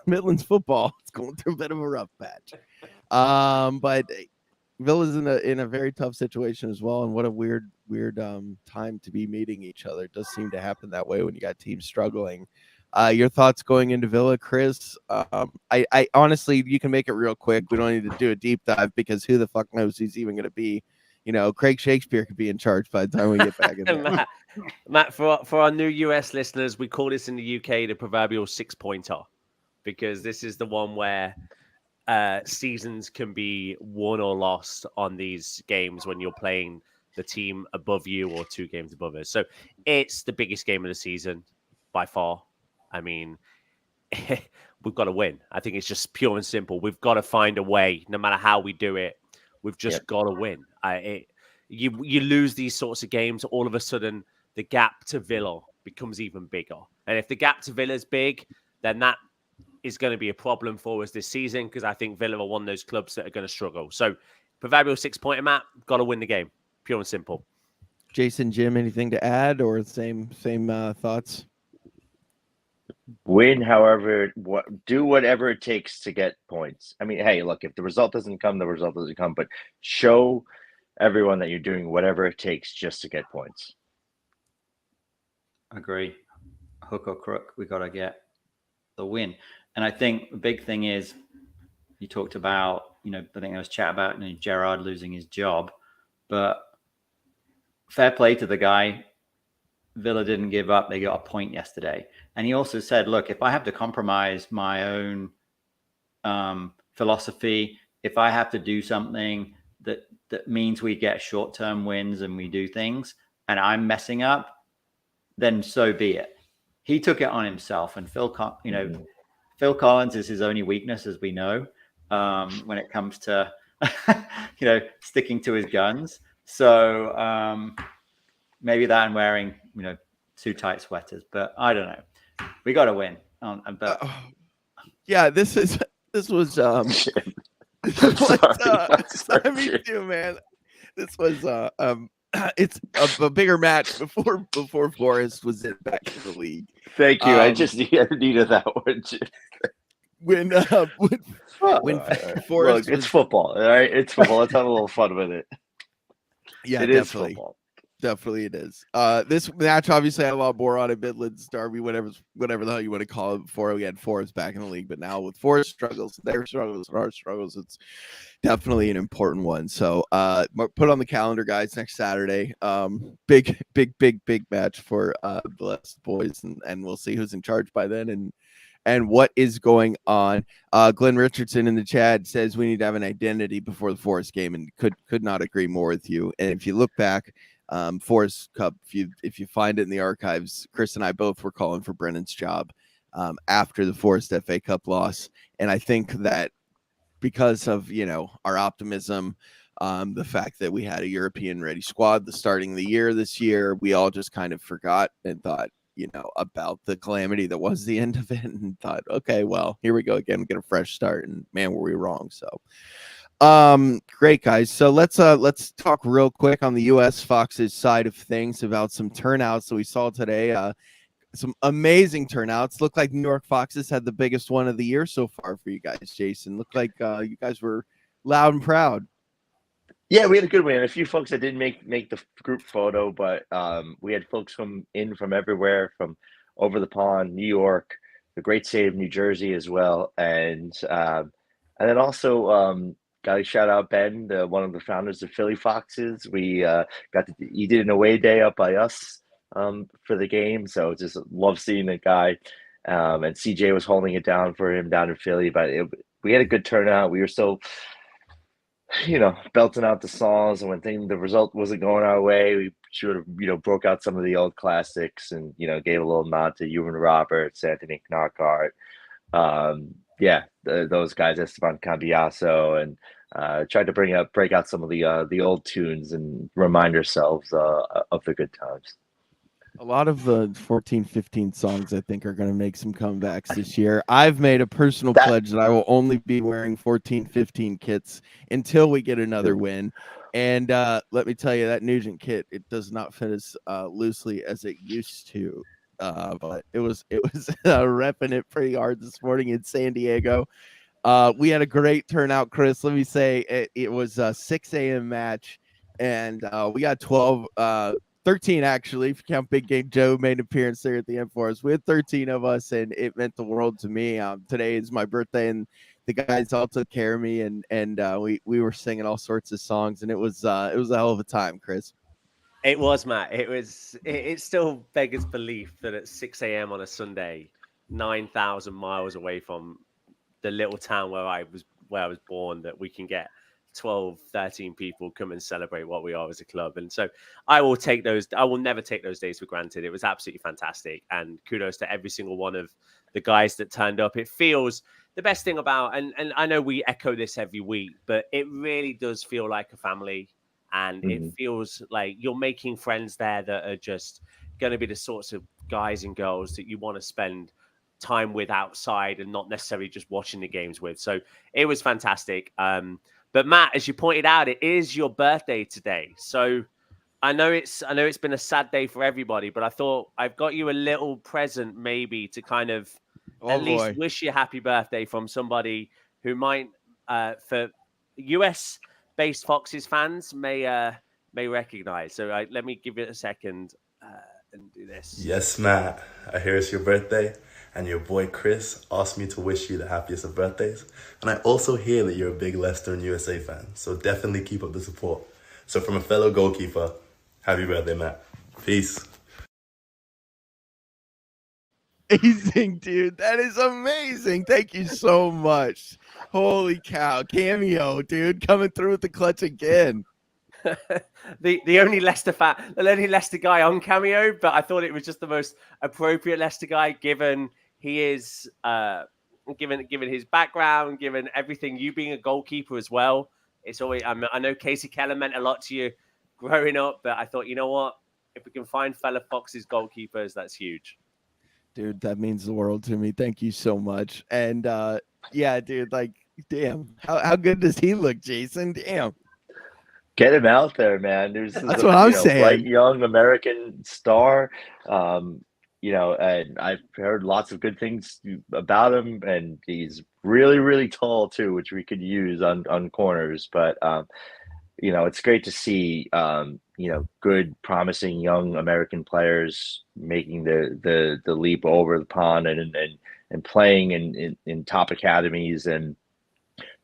Midlands football. It's going through a bit of a rough patch. But Villa's in a very tough situation as well, and what a weird time to be meeting each other. It does seem to happen that way when you got teams struggling. Your thoughts going into Villa, Chris? I honestly, you can make it real quick. We don't need to do a deep dive because who the fuck knows who's even going to be. Craig Shakespeare could be in charge by the time we get back in there. Matt, for our new US listeners, we call this in the UK the proverbial 6-pointer, because this is the one where seasons can be won or lost on these games when you're playing the team above you or 2 games above us. So it's the biggest game of the season by far. I mean, we've got to win. I think it's just pure and simple. We've got to find a way, no matter how we do it. We've just got to win. You lose these sorts of games, all of a sudden the gap to Villa becomes even bigger. And if the gap to Villa is big, then that is going to be a problem for us this season, because I think Villa are one of those clubs that are going to struggle. So proverbial 6-pointer, Matt, got to win the game. Pure and simple. Jason, Jim, anything to add, or same thoughts? Win, do whatever it takes to get points. I mean, hey, look, if the result doesn't come, the result doesn't come, but show everyone that you're doing whatever it takes just to get points. Agree. Hook or crook, we got to get the win. And I think the big thing is, you talked about, I think there was chat about Gerrard losing his job, but fair play to the guy. Villa didn't give up. They got a point yesterday. And he also said, look, if I have to compromise my own philosophy, if I have to do something that means we get short-term wins and we do things, and I'm messing up, then so be it. He took it on himself. And Phil Collins is his only weakness, as we know, when it comes to, sticking to his guns. So maybe that and wearing, too tight sweaters, but I don't know. We got to win. Yeah, this was me too, man. This was it's a bigger match before Forrest was back in the league. Thank you. I just needed that one. When Forrest, look, it's football, all right? It's football. Let's have a little fun with it. Yeah, it definitely. Is football. Definitely it is. This match obviously had a lot more on it. Midlands Derby, whatever the hell you want to call it. Before we had Forrest back in the league, but now with Forrest struggles, their struggles, our struggles, it's definitely an important one. So put on the calendar, guys, next Saturday. Big match for the Blessed boys, and we'll see who's in charge by then and what is going on. Glenn Richardson in the chat says we need to have an identity before the Forest game, and could not agree more with you. And if you look back, Forest Cup. If you find it in the archives, Chris and I both were calling for Brennan's job after the Forest FA Cup loss, and I think that because of our optimism, the fact that we had a European ready squad the starting of the year this year, we all just kind of forgot and thought about the calamity that was the end of it, and thought, okay, well, here we go again, get a fresh start, and man, were we wrong. So great, guys. So let's talk real quick on the USFoxes side of things about some turnouts that we saw today. Some amazing turnouts. Looked like New York Foxes had the biggest one of the year so far for you guys, Jason. Looked like you guys were loud and proud. Yeah, we had a good win. A few folks that didn't make the group photo, but we had folks from everywhere, from over the pond, New York, the great state of New Jersey as well, and then also got to shout out Ben, one of the founders of Philly Foxes. We he did an away day up by us for the game, so just love seeing the guy. And CJ was holding it down for him down in Philly, but we had a good turnout. We were still belting out the songs, and when the result wasn't going our way, we sort of, broke out some of the old classics and, gave a little nod to Ewan Roberts, Anthony Knockhart. Those guys, Esteban Cambiaso, and tried to break out some of the old tunes and remind ourselves of the good times. A lot of the 14-15 songs, I think, are going to make some comebacks this year. I've made a personal pledge that I will only be wearing 14-15 kits until we get another win. And let me tell you, that Nugent kit, it does not fit as loosely as it used to. But it was repping it pretty hard this morning in San Diego. We had a great turnout, Chris. Let me say it was a 6 a.m. match, and we got 13 actually, if you count Big Game Joe made an appearance there at the end for us. We had 13 of us, and it meant the world to me. Today is my birthday, and the guys all took care of me, and we were singing all sorts of songs, and it was a hell of a time, Chris. It was, Matt. It still beggars belief that at 6 a.m. on a Sunday, 9,000 miles away from the little town where I was born, that we can get 12, 13 people come and celebrate what we are as a club. And so I will never take those days for granted. It was absolutely fantastic. And kudos to every single one of the guys that turned up. It feels the best thing about, and I know we echo this every week, but it really does feel like a family. And it feels like you're making friends there that are just going to be the sorts of guys and girls that you want to spend time with outside and not necessarily just watching the games with. So it was fantastic. But Matt, as you pointed out, it is your birthday today. So I know it's been a sad day for everybody, but I thought I've got you a little present maybe to kind of least wish you a happy birthday from somebody who might, for US-based Foxes fans, may recognize. So let me give it a second and do this. Yes, Matt. I hear it's your birthday, and your boy Chris asked me to wish you the happiest of birthdays. And I also hear that you're a big Leicester and USA fan, so definitely keep up the support. So from a fellow goalkeeper, happy birthday, Matt. Peace. Amazing, dude. That is amazing. Thank you so much. Holy cow. Cameo, dude, coming through with the clutch again. the only Leicester guy on Cameo, but I thought it was just the most appropriate Leicester guy, given he is given his background, given everything, you being a goalkeeper as well. It's always, I know Casey Keller meant a lot to you growing up, but I thought, you know what, if we can find fellow Foxes goalkeepers, that's huge. Dude, that means the world to me. Thank you so much. And yeah, dude, like, damn, how good does he look, Jason? Damn. Get him out there, man. That's what I'm saying. Bright young American star. And I've heard lots of good things about him, and he's really, really tall too, which we could use on corners. But it's great to see good, promising young American players making the leap over the pond and playing in top academies, and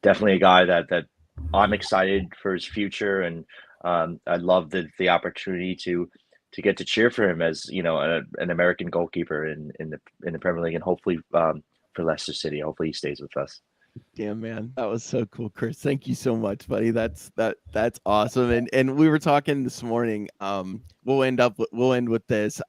definitely a guy that I'm excited for his future, and I love the opportunity to get to cheer for him as an American goalkeeper in the Premier League, and hopefully for Leicester City. Hopefully he stays with us. Damn, man, that was so cool, Chris. Thank you so much, buddy. That's awesome. And we were talking this morning. We'll end with this.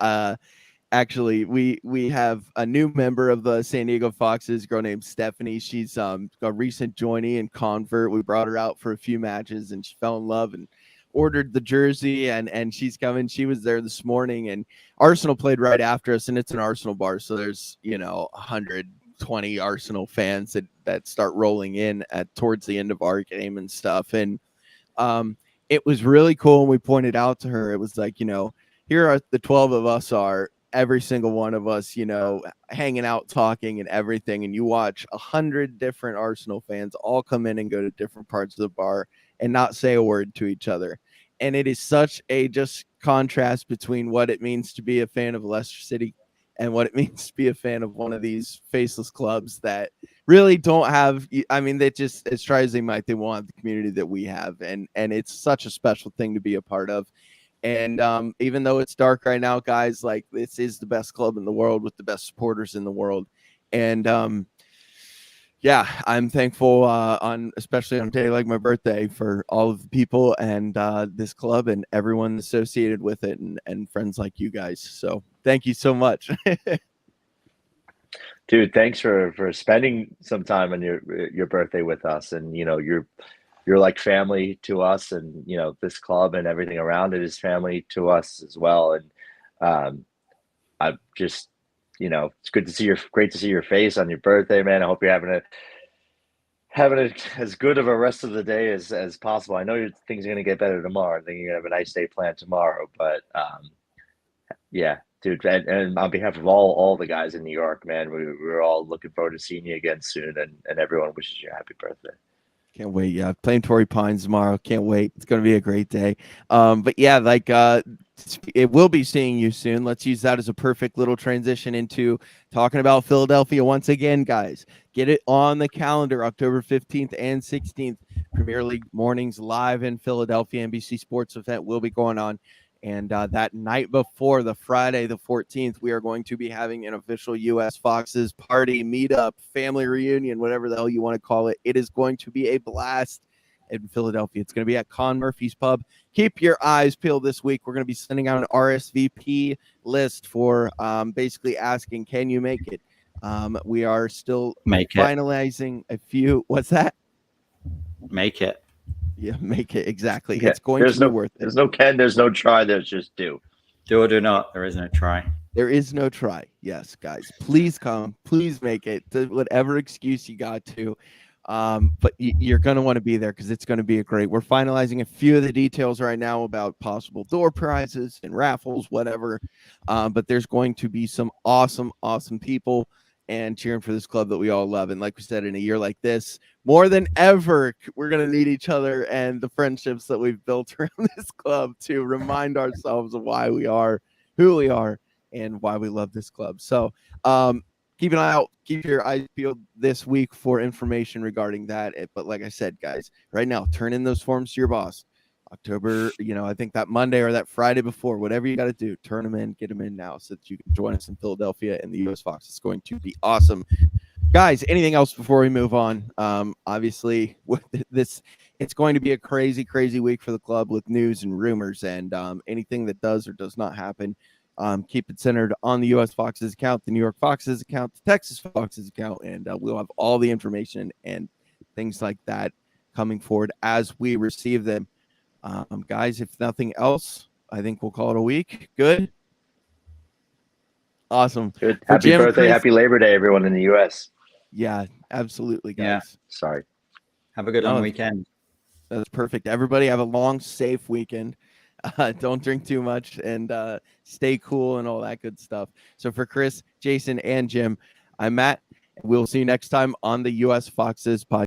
Actually, we have a new member of the San Diego Foxes, a girl named Stephanie. She's a recent joinee and convert. We brought her out for a few matches, and she fell in love and ordered the jersey, and she's coming. She was there this morning, and Arsenal played right after us, and it's an Arsenal bar, so there's 120 Arsenal fans that start rolling in towards the end of our game and stuff. And it was really cool. And we pointed out to her, it was like, here are the 12 of us are every single one of us, hanging out, talking and everything. And you watch 100 different Arsenal fans all come in and go to different parts of the bar and not say a word to each other. And it is such a just contrast between what it means to be a fan of Leicester City and what it means to be a fan of one of these faceless clubs that really don't have, they just, as try as they might, they want the community that we have. And it's such a special thing to be a part of. And even though it's dark right now, guys, like, this is the best club in the world with the best supporters in the world. And I'm thankful especially on a day like my birthday, for all of the people and this club and everyone associated with it, and friends like you guys. So thank you so much. Dude, thanks for spending some time on your birthday with us. And you're like family to us, and this club and everything around it is family to us as well. And I just, it's great to see your face on your birthday, man. I hope you're having it as good of a rest of the day as possible. I know things are going to get better tomorrow. I think you're going to have a nice day planned tomorrow, but yeah, dude. And on behalf of all the guys in New York, man, we're all looking forward to seeing you again soon, and everyone wishes you a happy birthday. Can't wait. Yeah, playing Torrey Pines tomorrow. Can't wait. It's going to be a great day. But yeah, it will be seeing you soon. Let's use that as a perfect little transition into talking about Philadelphia once again, guys. Get it on the calendar, October 15th and 16th. Premier League mornings live in Philadelphia. NBC Sports event will be going on. And that night before, the Friday, the 14th, we are going to be having an official USFoxes party, meetup, family reunion, whatever the hell you want to call it. It is going to be a blast in Philadelphia. It's going to be at Con Murphy's Pub. Keep your eyes peeled this week. We're going to be sending out an RSVP list for basically asking, can you make it? We are still finalizing a few. What's that? Make it. Yeah, make it. Exactly. Yeah, it's going to be worth it. There's no can, there's no try, there's just do. Do or do not. There is no try. There is no try. Yes, guys. Please come. Please make it. Whatever excuse you got to. But you're going to want to be there because it's going to be great. We're finalizing a few of the details right now about possible door prizes and raffles, whatever. But there's going to be some awesome people and cheering for this club that we all love. And like we said, in a year like this, more than ever, we're going to need each other and the friendships that we've built around this club to remind ourselves of why we are who we are and why we love this club. So keep an eye out, keep your eyes peeled this week for information regarding that. But like I said, guys, right now, turn in those forms to your boss. October, I think that Monday or that Friday before, whatever you got to do, turn them in, get them in now so that you can join us in Philadelphia and the US Fox. It's going to be awesome. Guys, anything else before we move on? Obviously, with this, it's going to be a crazy week for the club with news and rumors, and anything that does or does not happen, keep it centered on the US Foxes account, the New York Foxes account, the Texas Foxes account, and we'll have all the information and things like that coming forward as we receive them. Guys, if nothing else, I think we'll call it a week. Good. Awesome. Good. Happy Jim, birthday. Chris, happy Labor Day, everyone in the U.S. Yeah, absolutely, guys. Yeah. Sorry. Have a good long weekend. That's perfect. Everybody have a long, safe weekend. Don't drink too much and stay cool and all that good stuff. So for Chris, Jason, and Jim, I'm Matt. We'll see you next time on the US Foxes podcast.